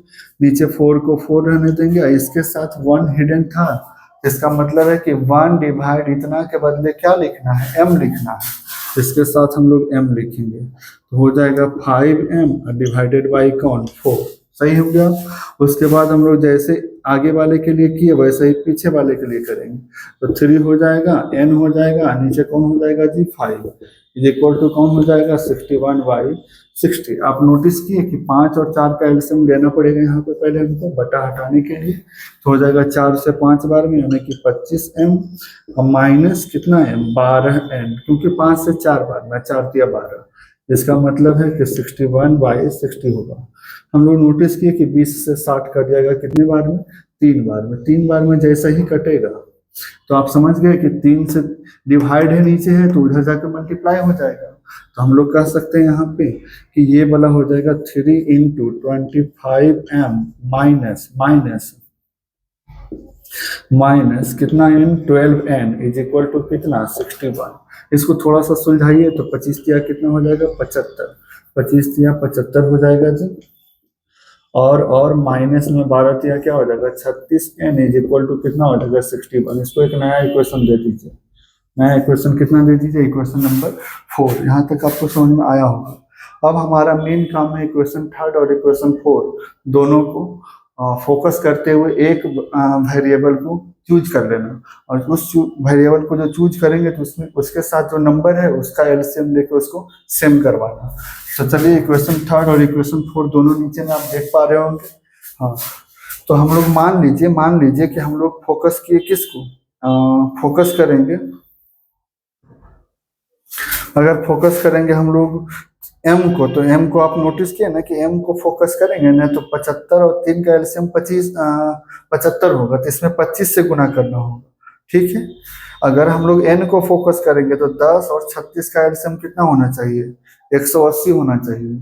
नीचे 4 को 4 रहने देंगे, और इसके साथ 1 हिडन था। इसका मतलब है कि 1 डिवाइड इतना के बदले क्या लिखना है, m लिखना है। इसके साथ हम लोग m लिखेंगे तो हो जाएगा 5m डिवाइडेड बाई कौन, 4। सही हो गया। उसके बाद हम लोग जैसे आगे वाले के लिए किए वैसे ही पीछे वाले के लिए करेंगे। तो 3 हो जाएगा, n हो जाएगा, नीचे कौन हो जाएगा जी 5, इज इक्वल टू कौन हो जाएगा 61/60। आप नोटिस किए कि 5 और 4 का एलसीएम लेना पड़ेगा यहाँ पे पहले हमको बटा हटाने के लिए। तो हो जाएगा 4 से 5 बार में, यानी कि 25m और माइनस कितना m 12n, क्योंकि 5 से 4 बार में 4 दिया 12, इसका मतलब है कि 61/60 होगा। हम लोग नोटिस किए कि 20 से 60 कट जाएगा कितने बार में, 3 बार में। 3 बार में जैसा ही कटेगा तो आप समझ गए कि 3 से डिवाइड है, नीचे है तो उधर जाकर मल्टीप्लाई हो जाएगा। तो हम लोग कह सकते हैं यहाँ पे कि ये वाला हो जाएगा 3 इंटू 25m माइनस कितना m 12n is equal to कितना 61। इसको थोड़ा सा सुलझाइए तो 25 दिया कितना हो जाएगा 75, 25 दिया 75 हो जाएगा जी, और माइनस में 12 दिया क्या हो जाएगा 36n इज इक्वल टू कितना हो जाएगा 61। इसको एक नया इक्वेशन दे दीजिए, नया इक्वेशन कितना दे दीजिए, इक्वेशन नंबर 4। यहाँ तक आपको समझ में आया होगा। अब हमारा मेन काम है इक्वेशन 3 और इक्वेशन 4 दोनों को फोकस करते हुए एक वेरिएबल को चूज कर लेना, और उस वेरिएबल को जो चूज करेंगे तो उसमें उसके साथ जो नंबर है उसका एलसीएम लेके उसको सेम करवाना। तो चलिए इक्वेशन 3 और इक्वेशन 4 दोनों नीचे में आप देख पा रहे होंगे। हाँ, तो हम लोग मान लीजिए कि हम लोग फोकस किए किसको, फोकस करेंगे, अगर फोकस करेंगे हम लोग m को, तो m को आप नोटिस किए ना कि m को फोकस करेंगे ना तो 75 और 3 का एलसीएम 75 होगा, तो इसमें 25 से गुना करना होगा, ठीक है। अगर हम लोग n को फोकस करेंगे तो 10 और 36 का एलसीएम कितना होना चाहिए, 180 होना चाहिए।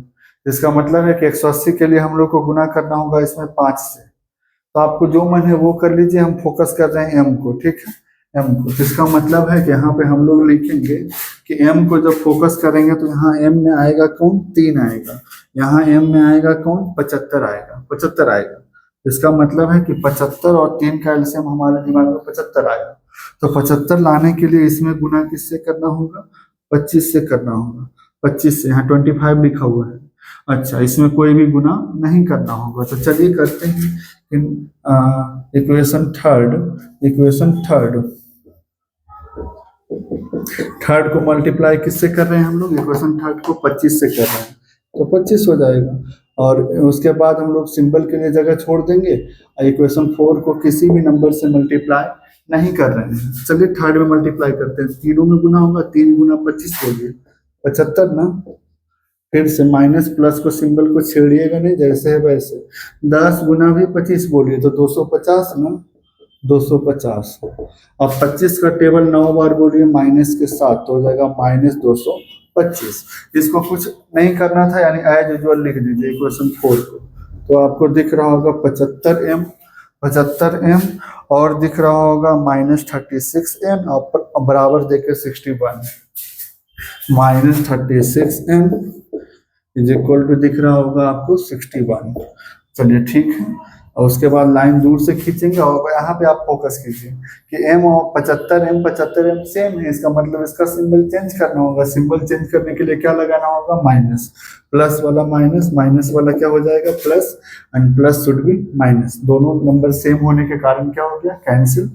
इसका मतलब है कि 180 के लिए हम लोग को गुना करना होगा इसमें 5 से। तो आपको जो मन है वो कर लीजिए, हम फोकस कर रहे हैं m को, ठीक है, m को। इसका मतलब है कि यहाँ पे हम लोग लिखेंगे कि m को जब फोकस करेंगे तो यहाँ m में आएगा कौन 3 आएगा, यहाँ m में आएगा कौन 75 आएगा। इसका मतलब है कि 75 और 3 का एलसीएम हमारे दिमाग में 75 आएगा। तो 75 लाने के लिए इसमें गुना किससे करना होगा, 25 से करना होगा। 25 से, यहाँ 25 लिखा हुआ है। अच्छा, इसमें कोई भी गुना नहीं करना होगा। तो चलिए करते हैं इक्वेशन थर्ड को मल्टीप्लाई किससे कर रहे हैं हम लोग, इक्वेशन थर्ड को 25 से कर रहे हैं, तो 25 हो जाएगा। और उसके बाद हम लोग सिंबल के लिए जगह छोड़ देंगे, इक्वेशन 4 को किसी भी नंबर से मल्टीप्लाई नहीं कर रहे हैं। चलिए थर्ड में मल्टीप्लाई करते हैं, तीनों में गुना होगा, 3 गुना 25 होगी 75 ना। फिर से माइनस प्लस को सिंबल को छेड़िएगा नहीं, जैसे है वैसे। 10 गुना भी 25 बोलिए तो 250 ना, 250। अब 25 का टेबल 9 बार बोलिए माइनस के साथ, तो हो जाएगा -225। इसको कुछ नहीं करना था, यानी एज यूजुअल लिख दीजिए इक्वेशन 4 को। तो आपको दिख रहा होगा 75m 75m, और दिख रहा होगा -36n, और बराबर देके 61, -36n इज इक्वल टू दिख रहा होगा आपको 61। चलिए ठीक है, और उसके बाद लाइन दूर से खींचेंगे, और यहाँ पे आप फोकस कीजिए कि m और 75m सेम है, इसका मतलब इसका सिंबल चेंज करना होगा। सिंबल चेंज करने के लिए क्या लगाना होगा? माइनस। प्लस वाला माइनस, माइनस वाला क्या हो जाएगा? Plus, and plus should be minus. दोनों नंबर सेम होने के कारण क्या हो गया? कैंसिल।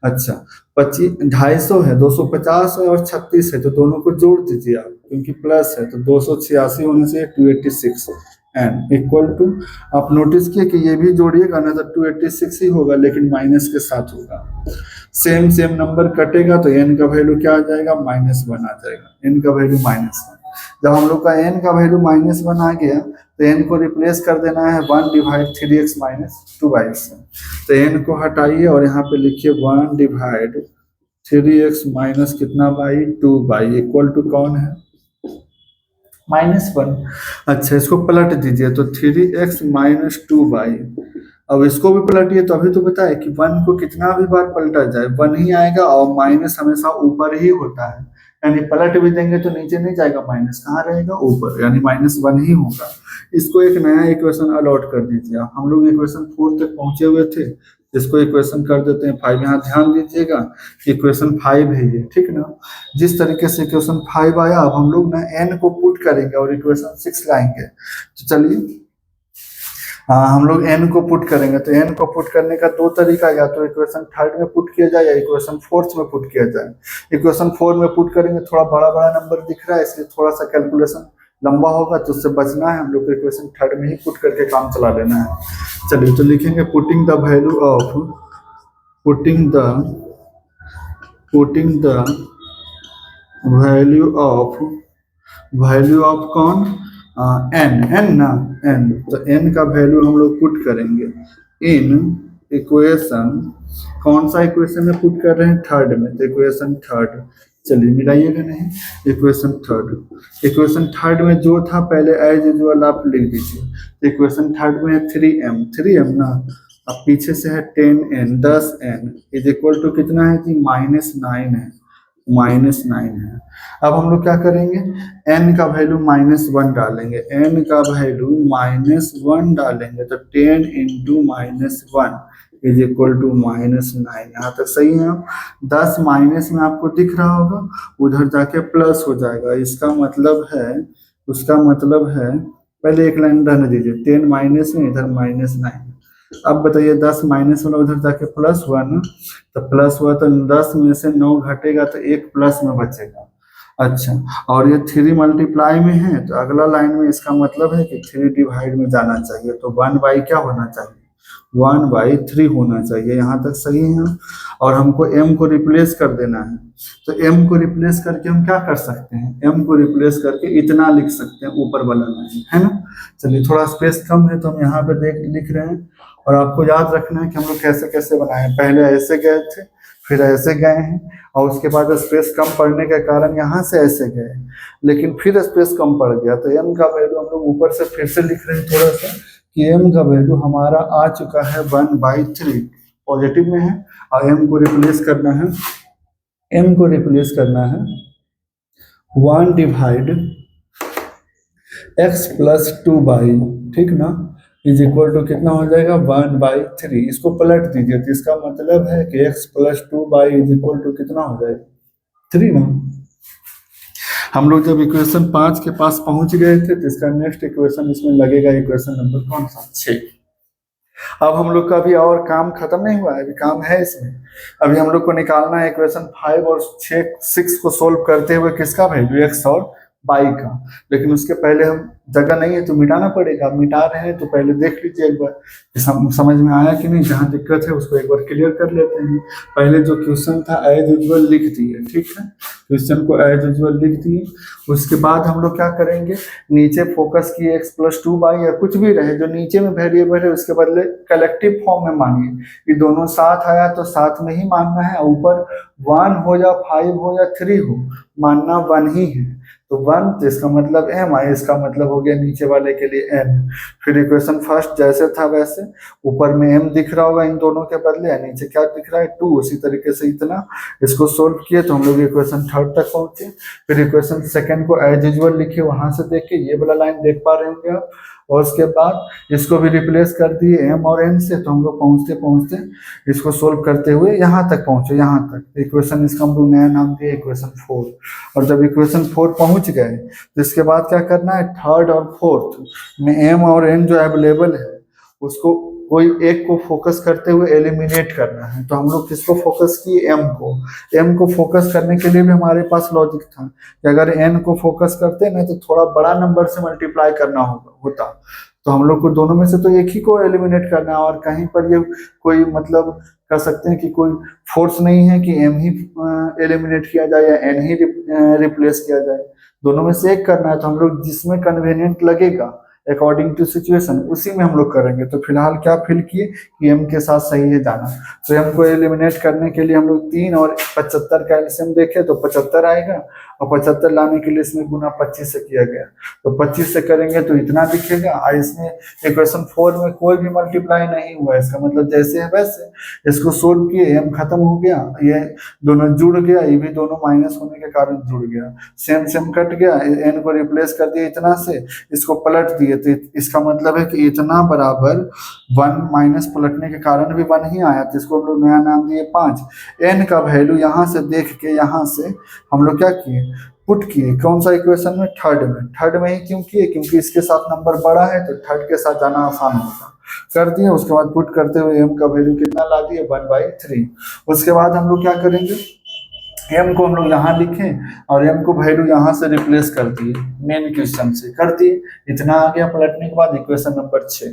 अच्छा, 250 है, 250 है और 36 है, तो दोनों को जोड़ दीजिए आप, क्योंकि प्लस है तो 286 होने से 286 एंड इक्वल टू, आप नोटिस किए कि ये भी जोड़िएगा ना तो 286 ही होगा, लेकिन माइनस के साथ होगा। सेम सेम नंबर कटेगा तो n का वैल्यू क्या आ जाएगा? -1 आ जाएगा। n का वैल्यू -1। जब हम लोग का n का वैल्यू -1 आ गया तो n को रिप्लेस कर देना है 1/3x - 2y से। तो n को हटाइए और यहाँ पे लिखिए 1/3x माइनस कितना बाई 2y इक्वल टू कौन है? -1। अच्छा, इसको पलट दीजिए तो 3x - 2y। अब इसको भी पलटिए तो अभी तो बताए कि 1 को कितना भी बार पलटा जाए 1 ही आएगा, और माइनस हमेशा ऊपर ही होता है, यानी पलट भी देंगे तो नीचे नहीं जाएगा, माइनस कहाँ रहेगा? ऊपर, यानी -1 ही होगा। इसको एक नया इक्वेशन अलॉट कर दीजिए आप। हम लोग इक्वेशन 4 तक पहुंचे हुए थे, इसको इक्वेशन कर देते हैं 5। यहाँ ध्यान दीजिएगा, इक्वेशन 5 है ये, ठीक ना? जिस तरीके से इक्वेशन 5 आया, अब हम लोग ना n को पुट करेंगे और इक्वेशन 6 लाएंगे। तो चलिए, हाँ, हम लोग n को पुट करेंगे, तो n को पुट करने का दो तरीका, या तो इक्वेशन 3 में पुट किया जाए या इक्वेशन 4 में पुट किया जाए। इक्वेशन 4 में पुट करेंगे, थोड़ा बड़ा बड़ा नंबर दिख रहा है, इसलिए थोड़ा सा कैलकुलेशन लंबा होगा, तो उससे बचना है। हम लोग को इक्वेशन 3 में ही पुट करके काम चला लेना है। चलिए, तो लिखेंगे putting the value of, putting the value of कौन? n ना, n, तो n का वैल्यू हम लोग पुट करेंगे इन इक्वेशन, कौन सा इक्वेशन में पुट कर रहे हैं? 3 में, तो इक्वेशन 3। चलिए मिलाइएगा नहीं, इक्वेशन 3 में जो था पहले एज यूजुअल आप लिख दीजिए। इक्वेशन 3 में है 3m ना, अब पीछे से है 10n इज इक्वल टू कितना है जी? -9 है, -9 है। अब हम लोग क्या करेंगे? n का वैल्यू -1 डालेंगे, n का वैल्यू -1 डालेंगे, तो 10 इंटू -1 इज इक्वल टू -9। यहाँ तक सही है? 10 माइनस में आपको दिख रहा होगा, उधर जाके प्लस हो जाएगा। इसका मतलब है, उसका मतलब है, पहले एक लाइन रहने दीजिए, 10 माइनस में, इधर -9। अब बताइए, 10 माइनस वाला उधर जाके प्लस हुआ ना, तो प्लस हुआ तो 10 में से 9 घटेगा तो 1 प्लस में बचेगा। अच्छा, और ये 3 मल्टीप्लाई में है, तो अगला लाइन में इसका मतलब है कि 3 डिवाइड में जाना चाहिए, तो 1 क्या होना चाहिए? 1/3 होना चाहिए। यहाँ तक सही है? और हमको m को रिप्लेस कर देना है, तो m को रिप्लेस करके हम क्या कर सकते हैं? m को रिप्लेस करके इतना लिख सकते हैं, ऊपर वाला लाइन, है ना? चलिए, थोड़ा स्पेस कम है तो हम यहाँ पे लिख रहे हैं, और आपको याद रखना है कि हम लोग कैसे कैसे बनाए। पहले ऐसे गए थे, फिर ऐसे गए हैं, और उसके बाद स्पेस कम पड़ने के कारण यहाँ से ऐसे गए, लेकिन फिर स्पेस कम पड़ गया, तो m का वैल्यू हम लोग ऊपर से फिर से लिख रहे हैं थोड़ा सा, कि m का वैल्यू हमारा आ चुका है 1/3, पॉजिटिव में है, और m को रिप्लेस करना है, 1/x + 2y, ठीक ना, इज इक्वल टू कितना हो जाएगा? 1/3। इसको पलट दीजिए, तो इसका मतलब है कि x + 2y is equal to कितना हो जाएगा? 3 ना। हम लोग जब इक्वेशन 5 के पास पहुंच गए थे, तो इसका नेक्स्ट इक्वेशन इसमें लगेगा, इक्वेशन नंबर कौन सा? 6। अब हम लोग का अभी और काम खत्म नहीं हुआ है, अभी काम है इसमें। अभी हम लोग को निकालना है इक्वेशन 5 और 6 को सोल्व करते हुए किसका वैल्यू? x और y का। लेकिन उसके पहले हम, जगह नहीं है तो मिटाना पड़ेगा, मिटा रहे हैं तो पहले देख लीजिए एक बार समझ में आया कि नहीं। जहाँ दिक्कत है उसको एक बार क्लियर कर लेते हैं। पहले जो क्वेश्चन था एज यूजुअल लिख दिए, ठीक है, क्वेश्चन को एज यूजुअल लिख दिए। उसके बाद हम लोग क्या करेंगे? नीचे फोकस किए x + 2y या कुछ भी रहे, जो नीचे में वेरिएबल है उसके बदले कलेक्टिव फॉर्म में मानिए। ये दोनों साथ आया तो साथ में ही मानना है, ऊपर 1 हो या 5 हो या 3 हो, मानना 1 ही है। तो 1, तो इसका मतलब m आई, इसका मतलब हो गया नीचे वाले के लिए n। फिर इक्वेशन फर्स्ट जैसे था वैसे, ऊपर में m दिख रहा होगा इन दोनों के बदले, नीचे क्या दिख रहा है 2, उसी तरीके से इतना इसको सोल्व किए तो हम लोग इक्वेशन थर्ड तक पहुंचे। फिर इक्वेशन सेकंड को एज यूजुअल लिखे, वहां से देख के ये वाला लाइन देख पा रहे होंगे आप, और उसके बाद इसको भी रिप्लेस कर दिए m और n से, तो हम लोग पहुंचते पहुंचते इसको सोल्व करते हुए यहाँ तक पहुंचे, यहाँ तक इक्वेशन, इसका हम लोग नया नाम दिया इक्वेशन 4। और जब इक्वेशन 4 पहुंच गए तो इसके बाद क्या करना है, थर्ड और फोर्थ में m और n जो अवेलेबल है उसको कोई एक को फोकस करते हुए एलिमिनेट करना है। तो हम लोग किसको फोकस किए, m को फोकस करने के लिए भी हमारे पास लॉजिक था कि अगर n को फोकस करते ना तो थोड़ा बड़ा नंबर से मल्टीप्लाई करना होता, तो हम लोग को दोनों में से तो एक ही को एलिमिनेट करना है, और कहीं पर ये कोई मतलब कह सकते हैं कि कोई फोर्स नहीं है कि m ही एलिमिनेट किया जाए या n ही रिप्लेस किया जाए, दोनों में से एक करना है। तो हम लोग जिसमें कन्वीनियंट लगेगा अकॉर्डिंग टू सिचुएशन उसी में हम लोग करेंगे। तो फिलहाल क्या फिल किए कि m के साथ सही है जाना, तो m को एलिमिनेट करने के लिए हम लोग 3 और 75 का एलसीएम देखे तो 75 आएगा, और 75 लाने के लिए इसमें गुना 25 से किया गया, तो 25 से करेंगे तो इतना दिखेगा। और इसमें इक्वेशन 4 में कोई भी मल्टीप्लाई नहीं हुआ, इसका मतलब जैसे है वैसे इसको सोल्व किए, m खत्म हो गया, ये दोनों जुड़ गया, ये भी दोनों माइनस होने के कारण जुड़ गया, सेम सेम कट गया, n को रिप्लेस कर दिया इतना से, इसको पलट दिए, तो इसका मतलब है कि इतना बराबर 1 माइनस पलटने के कारण भी 1 ही आया, तो इसको हम लोग नया नाम दिए 5। n का वैल्यू यहाँ से देख के यहाँ से हम लोग क्या किए, पुट किए, कौन सा इक्वेशन में, थर्ड में ही क्यों किए, क्योंकि इसके साथ नंबर बड़ा है तो थर्ड के साथ जाना आसान होता, कर दिए। उसके बाद पुट करते हुए m का वैल्यू कितना ला दिए 1/3। उसके बाद हम लोग क्या करेंगे, m को हम लोग यहाँ लिखें और m को वैल्यू यहाँ से रिप्लेस कर दिए, मेन क्वेश्चन से कर दिए, इतना आ गया पलटने के बाद इक्वेशन नंबर 6।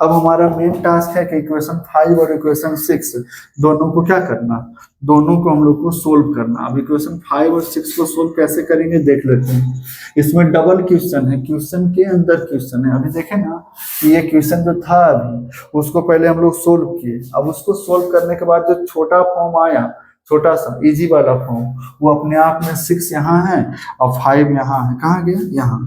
अब हमारा मेन टास्क है कि इक्वेशन 5 और इक्वेशन 6 दोनों को क्या करना, दोनों को हम लोग को सोल्व करना। अब इक्वेशन 5 और 6 को सोल्व कैसे करेंगे देख लेते हैं। इसमें डबल क्वेश्चन है, क्वेश्चन के अंदर क्वेश्चन है। अभी देखें ना कि ये क्वेश्चन जो था अभी उसको पहले हम लोग सोल्व किए, अब उसको सोल्व करने के बाद जो छोटा फॉर्म आया, छोटा सा इजी वाला फॉर्म, वो अपने आप में 6 यहाँ है और 5 यहाँ है, कहाँ गया, यहाँ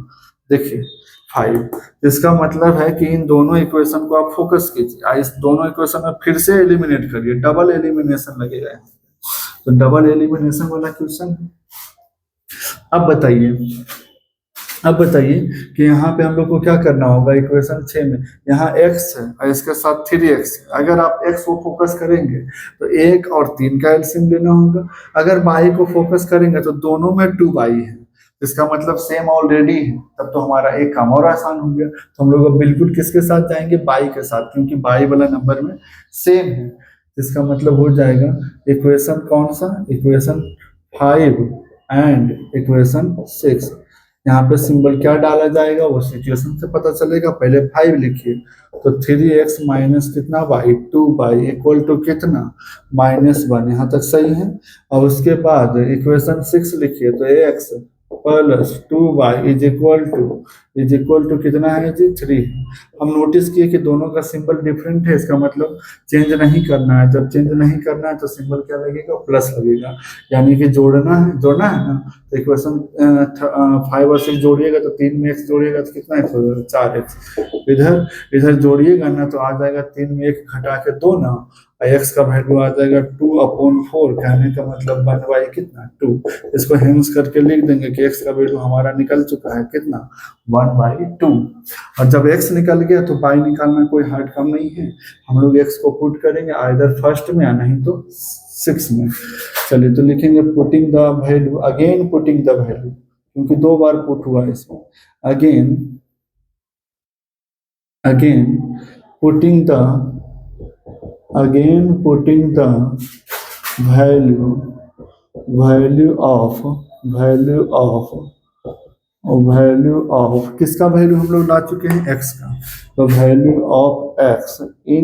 देखिए 5। इसका मतलब है कि इन दोनों इक्वेशन को आप फोकस कीजिए, इस दोनों इक्वेशन में फिर से एलिमिनेट करिए, डबल एलिमिनेशन लगेगा, तो डबल एलिमिनेशन वाला क्वेश्चन। अब बताइए कि यहाँ पे हम लोग को क्या करना होगा, इक्वेशन 6 में यहाँ x है और इसके साथ 3x है, अगर आप x को फोकस करेंगे तो 1 और 3 का एलसीएम लेना होगा, अगर y को फोकस करेंगे तो दोनों में 2y है, इसका मतलब सेम ऑलरेडी है, तब तो हमारा एक काम और आसान हो गया। तो हम लोग अब बिल्कुल किसके साथ जाएंगे, y के साथ, क्योंकि y वाला नंबर में सेम है, इसका मतलब हो जाएगा इक्वेशन कौन सा, इक्वेशन 5 एंड इक्वेशन 6। यहाँ पे सिंबल क्या डाला जाएगा वो सिचुएशन से पता चलेगा। पहले 5 लिखिए तो 3x माइनस कितना y, 2y इक्वल टू कितना -1, यहाँ तक सही है। और उसके बाद इक्वेशन 6 लिखिए तो x plus 2y is equal to कितना है जी, 3। हम नोटिस किए कि दोनों का सिंबल डिफरेंट है, इसका मतलब चेंज नहीं करना है, जब चेंज नहीं करना है तो सिंबल क्या लगेगा, प्लस लगेगा, यानी कि जोड़ना है ना। तो इक्वेशन 5 और 6 जोड़िएगा तो 3 में x जोड़िएगा तो कितना है, 4x, इधर जोड़िएगा ना तो आ जाएगा 3 में 1 घटा के 2 ना, x का वैल्यू आ जाएगा 2/4, कहने का मतलब 1/, कितना 2। इसको हेम्स करके लिख देंगे कि x का वैल्यू हमारा निकल चुका है कितना, 1/2। और जब x निकल गया तो y निकालना कोई हार्ड काम नहीं है, हम लोग x को पुट करेंगे आइदर फर्स्ट में या नहीं तो 6 में। चलिए तो लिखेंगे putting the value, again putting the value, क्योंकि 2 बार पुट हुआ है इसमें, again putting the value of किसका वैल्यू हम लोग ला चुके हैं, x का, तो value of x in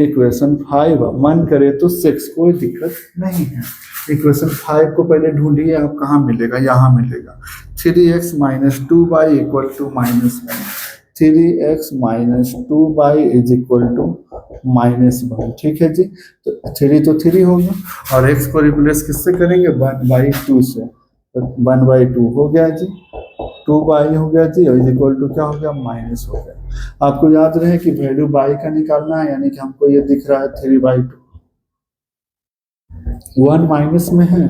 equation 5, मन करे तो 6, कोई दिक्कत नहीं है। इक्वेशन 5 को पहले ढूंढिए आप, कहाँ मिलेगा, यहाँ मिलेगा, 3x minus 2y equal to -1, 3x minus 2y is equal to -1, ठीक है जी। तो 3 तो 3 होगा और x को रिप्लेस किससे करेंगे, 1/2 से, 1/2 हो गया जी, 2 हो गया जी, इज इक्वल टू क्या हो गया, माइनस हो गया। आपको याद रहे कि वैल्यू बाई का निकालना है, यानी कि हमको ये दिख रहा है 3/2, 1 माइनस में है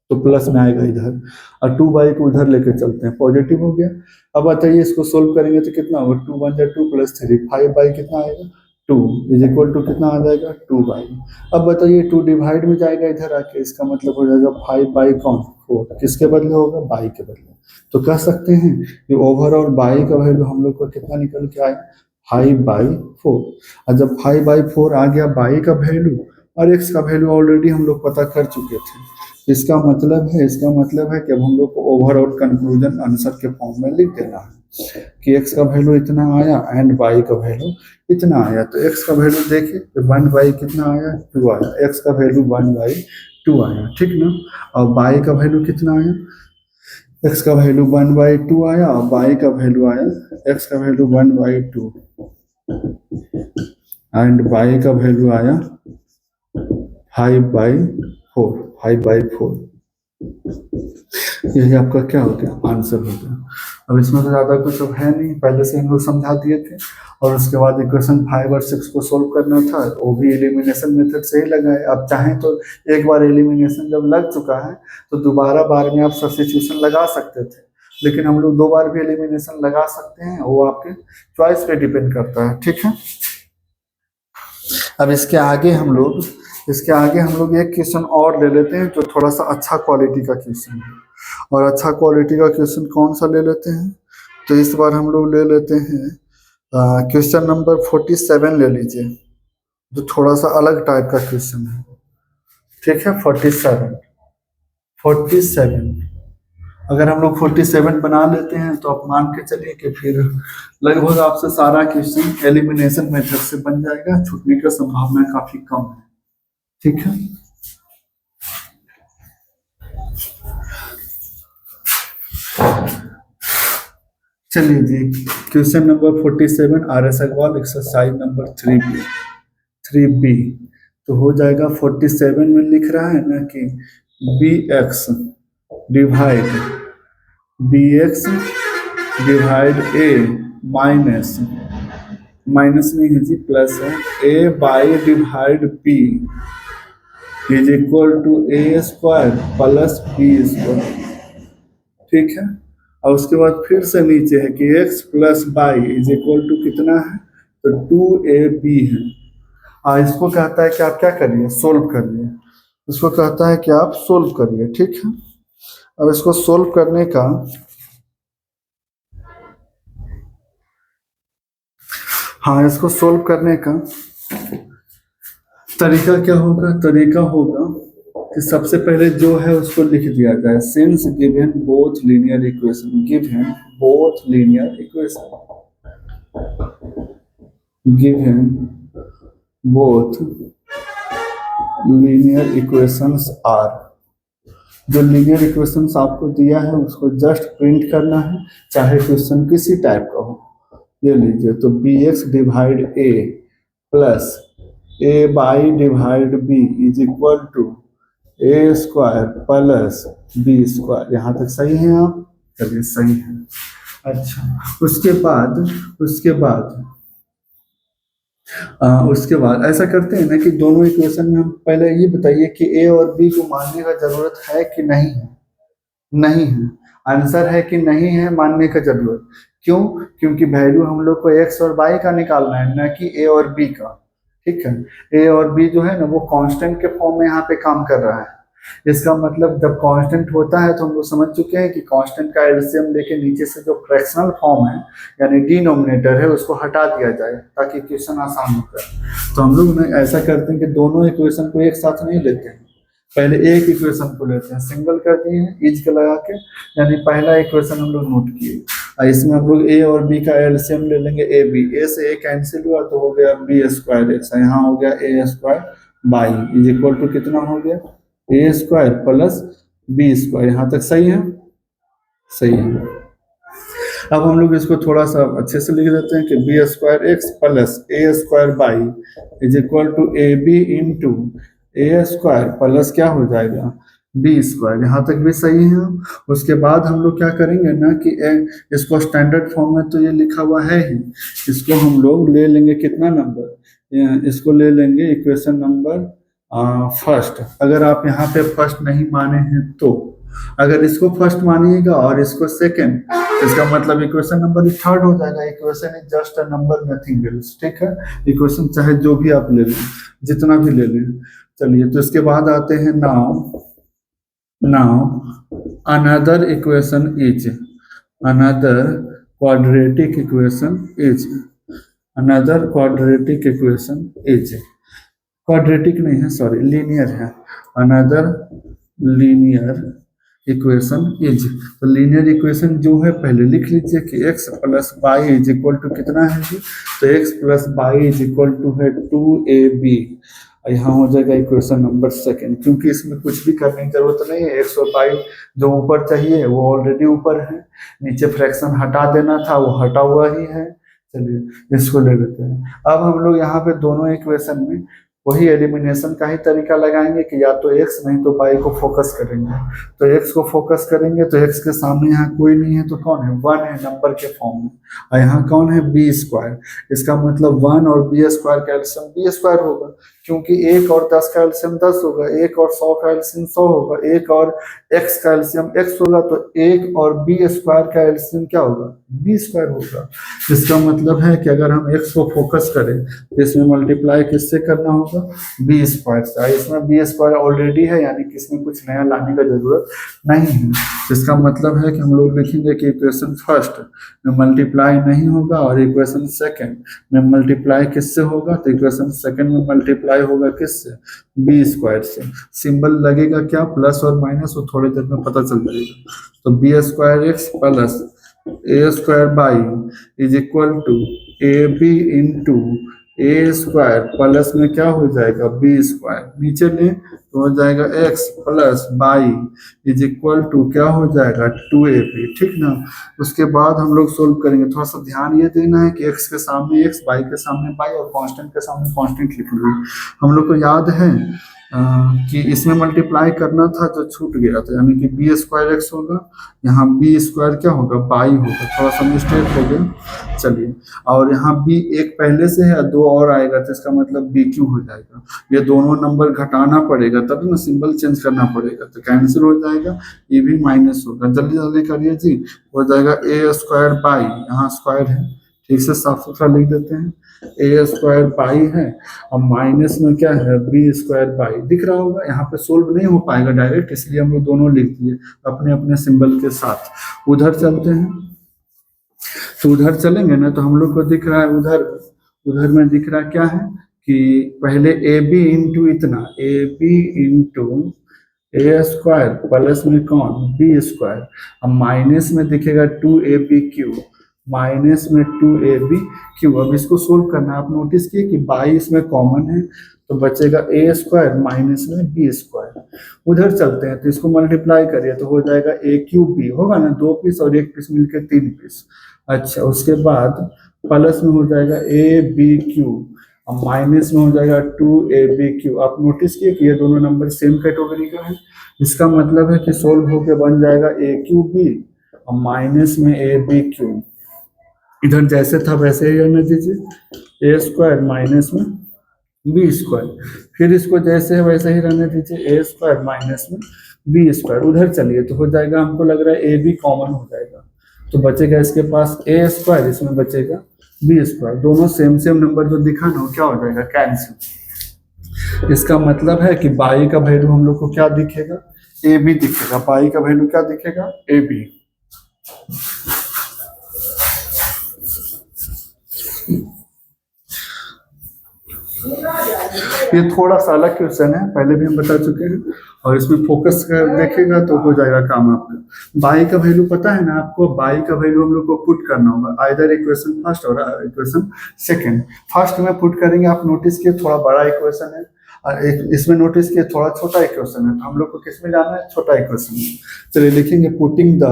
तो प्लस में आएगा इधर, और 2 को उधर लेके चलते हैं, पॉजिटिव हो गया। अब बताइए इसको सोल्व करेंगे तो कितना होगा, 2 × 1 = 2 + 3, 5 कितना आएगा 2 इज इक्वल टू कितना आ जाएगा 2। अब बताइए 2 डिवाइड में जाएगा इधर आके, इसका मतलब हो जाएगा 5 कौन 4, किसके बदले होगा, बाई के बदले। तो कह सकते हैं कि ओवरऑल बाई का वैल्यू हम लोग को कितना निकल के आया 5/4। और जब 5/4 आ गया बाई का वैल्यू, और एक्स का वैल्यू ऑलरेडी हम लोग पता कर चुके थे, इसका मतलब है कि अब हम लोग को ओवरऑल कंक्लूजन आंसर के फॉर्म में लिख देना है कि x का वैल्यू इतना आया एंड y का वैल्यू इतना आया। तो x का वैल्यू देखिए 1/, कितना आया 2 आया, x का वैल्यू 1/2 आया, ठीक ना। और y का वैल्यू कितना आया, x का वैल्यू 1/2 आया, और y का वैल्यू आया, x का वैल्यू 1/2 एंड y का वैल्यू आया 5/4, 5/4। यही आपका क्या हो गया, आंसर हो गया। अब इसमें तो ज़्यादा कुछ अब है नहीं, पहले से हम लोग समझा दिए थे। और उसके बाद इक्वेशन 5 और 6 को सोल्व करना था, वो भी एलिमिनेशन मेथड से ही लगाए। आप चाहें तो एक बार एलिमिनेशन जब लग चुका है तो दोबारा बार में आप सब्स्टिट्यूशन लगा सकते थे, लेकिन हम लोग 2 बार भी एलिमिनेशन लगा सकते हैं, वो आपके चॉइस पे डिपेंड करता है, ठीक है। अब इसके आगे हम लोग एक क्वेश्चन और ले लेते हैं जो थोड़ा सा अच्छा क्वालिटी का क्वेश्चन है। और अच्छा क्वालिटी का क्वेश्चन कौन सा ले लेते हैं, तो इस बार हम लोग ले लेते हैं क्वेश्चन नंबर 47 ले लीजिए, जो थोड़ा सा अलग टाइप का क्वेश्चन है, ठीक है। 47 अगर हम लोग 47 बना लेते हैं तो आप मान के चलिए कि फिर लगभग आपसे सारा क्वेश्चन एलिमिनेशन मेथड से बन जाएगा, छूटने का संभावना काफी कम है, ठीक है। चलिए जी, question number 47 RS Agarwal exercise number 3B तो हो जाएगा 47 में लिख रहा है ना कि bx डिवाइड a माइनस नहीं है जी, प्लस है, a/b is equal to a² + b², ठीक है। और उसके बाद फिर से नीचे है कि x + y is equal to कितना है, तो 2ab है। इसको कहता है कि आप क्या करिए, सोल्व करिए। इसको कहता है कि आप सोल्व करिए, ठीक है। अब इसको सोल्व करने का इसको सोल्व करने का तरीका क्या होगा, तरीका होगा कि सबसे पहले जो है उसको लिख दिया जाए, since given both linear equation, given both linear equations are, जो लीनियर इक्वेशंस आपको दिया है उसको जस्ट प्रिंट करना है, चाहे क्वेश्चन किसी टाइप का हो। ये लीजिए, तो bx divide a plus a/b is equal to a² plus b²। यहाँ तक सही है आप, चलिए सही है। अच्छा, उसके बाद ऐसा करते हैं ना कि दोनों इक्वेशन में हम पहले ये बताइए कि a और b को मानने का जरूरत है कि नहीं है। नहीं है, आंसर है कि नहीं है मानने का जरूरत। क्यों, क्योंकि वैल्यू हम लोग को x और y का निकालना है, ना कि a और b का, ठीक है। a और b जो है ना वो कांस्टेंट के फॉर्म में यहाँ पे काम कर रहा है। इसका मतलब जब कांस्टेंट होता है तो हम लोग समझ चुके हैं कि कांस्टेंट का एलसीएम लेके नीचे से जो फ्रैक्शनल फॉर्म है यानी डिनोमिनेटर है उसको हटा दिया जाए ताकि इक्वेशन आसान हो जाए। तो हम लोग ऐसा करते हैं कि दोनों इक्वेशन को एक साथ नहीं लेते हैं, पहले एक इक्वेशन को लेते हैं, सिंगल कर दिए हैं इज के लगा के, यानी पहला इक्वेशन हम लोग नोट किए। इसमें हम लोग a और b का एलसीएम ले लेंगे, a से a कैंसिल हुआ तो हो गया b², यहाँ हो गया a² इज इक्वल टू कितना हो गया a² प्लस b²। यहाँ तक सही है, सही है। अब हम लोग इसको थोड़ा सा अच्छे से लिख देते हैं कि b² plus a² is equal to ab into a² plus क्या हो जाएगा बी स्क्वायर, यहाँ तक भी सही है। उसके बाद हम लोग क्या करेंगे ना कि इसको स्टैंडर्ड फॉर्म में तो ये लिखा हुआ है ही, इसको हम लोग ले लेंगे कितना नंबर, इसको ले लेंगे इक्वेशन नंबर फर्स्ट। अगर आप यहाँ पे फर्स्ट नहीं माने हैं तो, अगर इसको फर्स्ट मानिएगा और इसको सेकंड, इसका मतलब इक्वेशन नंबर थर्ड हो जाएगा। Equation is just a number, nothing else, ठीक है। इक्वेशन चाहे जो भी आप ले लें, जितना भी ले लें। चलिए, तो इसके बाद आते हैं now another equation is, another quadratic equation is, another quadratic equation is, quadratic नहीं है सॉरी, लीनियर है। अनदर लीनियर इक्वेशन इज, तो लीनियर इक्वेशन जो है पहले लिख लीजिए कि x plus y is equal to कितना है जी, तो x plus y is equal to है 2ab। यहाँ हो जाएगा इक्वेशन नंबर सेकंड, क्योंकि इसमें कुछ भी करने की जरूरत नहीं है। x और वाई जो ऊपर चाहिए वो ऑलरेडी ऊपर है, नीचे फ्रैक्शन हटा देना था वो हटा हुआ ही है। चलिए इसको ले लेते हैं। अब हम लोग यहाँ पे दोनों इक्वेशन में वही एलिमिनेशन का ही तरीका लगाएंगे कि या तो x नहीं तो y को फोकस करेंगे। तो x को फोकस करेंगे तो x के सामने यहाँ कोई नहीं है तो कौन है, 1 है नंबर के फॉर्म में, और यहाँ कौन है, बी स्क्वायर। इसका मतलब 1 और बी स्क्वायर का एलसीएम बी स्क्वायर होगा, क्योंकि 1 और 10 का एलसीएम 10 होगा, 1 और 100 का एलसीएम 100 होगा, 1 और x का एलसीएम x होगा, तो 1 और बी स्क्वायर का एलसीएम क्या होगा, बी स्क्वायर होगा। इसका मतलब है कि अगर हम x को फोकस करें तो इसमें मल्टीप्लाई किससे करना होगा, बी स्क्वायर से। इसमें बी स्क्वायर ऑलरेडी है, यानी कि इसमें कुछ नया लाने का जरूरत नहीं है। इसका मतलब है कि हम लोग लिखेंगे कि इक्वेशन फर्स्ट में मल्टीप्लाई नहीं होगा और इक्वेशन सेकंड में मल्टीप्लाई किससे होगा, तो इक्वेशन सेकंड में मल्टीप्लाई होगा किससे, बी स्क्वायर से। सिंबल लगेगा क्या, प्लस और माइनस, वो थोड़ी देर में पता चल जाएगा। तो b square x plus a square y is equal to a b into a square plus में क्या हो जाएगा, बी स्क्वायर, नीचे ले तो हो जाएगा x plus y is equal to क्या हो जाएगा 2ab, ठीक ना। उसके बाद हम लोग सोल्व करेंगे। थोड़ा सा ध्यान ये देना है कि x के सामने x, y के सामने y और कांस्टेंट के सामने कांस्टेंट लिख लो। हम लोग को याद है कि इसमें मल्टीप्लाई करना था जो छूट गया था, यानी कि बी स्क्वायर एक्स होगा, यहाँ बी स्क्वायर क्या होगा, बाई होगा, थोड़ा सा मिस्टेक हो गया। चलिए, और यहाँ बी एक पहले से है, 2 और आएगा तो इसका मतलब बी क्यू हो जाएगा। ये दोनों नंबर घटाना पड़ेगा तब ना सिंबल चेंज करना पड़ेगा, तो कैंसिल हो जाएगा, ये भी माइनस होगा। जल्दी जल्दी करिए जी, हो जाएगा ए स्क्वायर बाई, यहाँ स्क्वायर है, ठीक से साफ सुथरा लिख देते हैं, ए स्क्वायर बाई है और माइनस में क्या है, बी स्क्वायर बाई। दिख रहा होगा, यहाँ पे सोल्व नहीं हो पाएगा डायरेक्ट, इसलिए हम लोग दोनों लिख दिए अपने अपने सिंबल के साथ। उधर चलते हैं, तो उधर चलेंगे ना तो हम लोग को दिख रहा है उधर में दिख रहा क्या है कि पहले ए बी इंटू इतना, a b into a square plus में कौन, बी स्क्वायर, अब माइनस में दिखेगा 2ab क्यू, माइनस में 2ab क्यू। अब इसको सोल्व करना है। आप नोटिस किए कि बाई इसमें कॉमन है तो बचेगा ए स्क्वायर माइनस में बी स्क्वायर। उधर चलते हैं तो इसको मल्टीप्लाई करिए तो हो जाएगा ए क्यू बी, होगा ना, 2 पीस और 1 पीस मिलकर 3 पीस। अच्छा, उसके बाद प्लस में हो जाएगा ए बी क्यू, अब माइनस में हो जाएगा 2ab क्यू। आप नोटिस किए कि ये दोनों नंबर सेम कैटेगरी का है, इसका मतलब है कि सोल्व होके बन जाएगा ए क्यू बी और माइनस में ए बी क्यू। इधर जैसे था वैसे ही रहने दीजिए, ए स्क्वायर माइनस में बी स्क्वायर, फिर इसको जैसे है वैसे ही रहने दीजिए, ए स्क्वायर माइनस में बी स्क्वायर। उधर चलिए तो हो जाएगा, हमको लग रहा है ए बी कॉमन हो जाएगा, तो बचेगा इसके पास ए स्क्वायर, इसमें बचेगा बी स्क्वायर। दोनों सेम नंबर जो दिखा ना क्या हो जाएगा, कैंसिल। इसका मतलब है कि बाई का वैल्यू हम लोग को क्या दिखेगा, ए बी दिखेगा। बाई का वैल्यू क्या दिखेगा, ए बी। ये थोड़ा सा अलग क्वेश्चन है, पहले भी हम बता चुके हैं, और इसमें फोकस कर देखेगा तो हो जाएगा काम आपका। बाई का वैल्यू पता है ना आपको, बाई का वैल्यू हम लोग को पुट करना होगा आइदर इक्वेशन फर्स्ट और इक्वेशन सेकंड। फर्स्ट में पुट करेंगे, आप नोटिस किए थोड़ा बड़ा इक्वेशन है, और इसमें नोटिस किए थोड़ा छोटा इक्वेशन है, तो हम लोग को किस में जाना है, छोटा इक्वेशन में। चलिए लिखेंगे putting the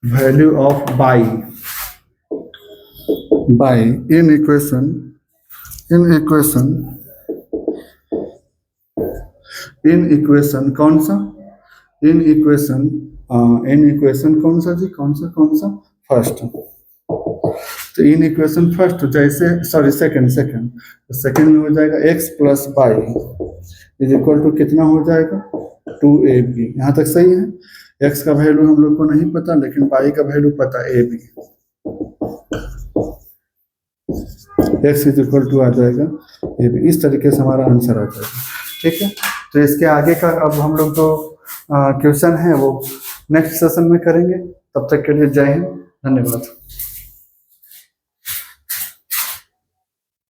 value of y by in equation कौन सा इन इक्वेशन कौन सा जी कौन सा फर्स्ट। तो इन इक्वेशन फर्स्ट जैसे सॉरी सेकंड में हो जाएगा x plus y is equal to कितना हो जाएगा 2ab। यहाँ तक सही है। x का वैल्यू हम लोग को नहीं पता लेकिन बाई का वैल्यू पता ab। x is equal to आ जाएगा ab। इस तरीके से हमारा आंसर आ जाएगा। ठीक है, तो इसके आगे का अब हम लोग जो क्वेश्चन है वो नेक्स्ट सेशन में करेंगे। तब तक के लिए जय हिंद, धन्यवाद।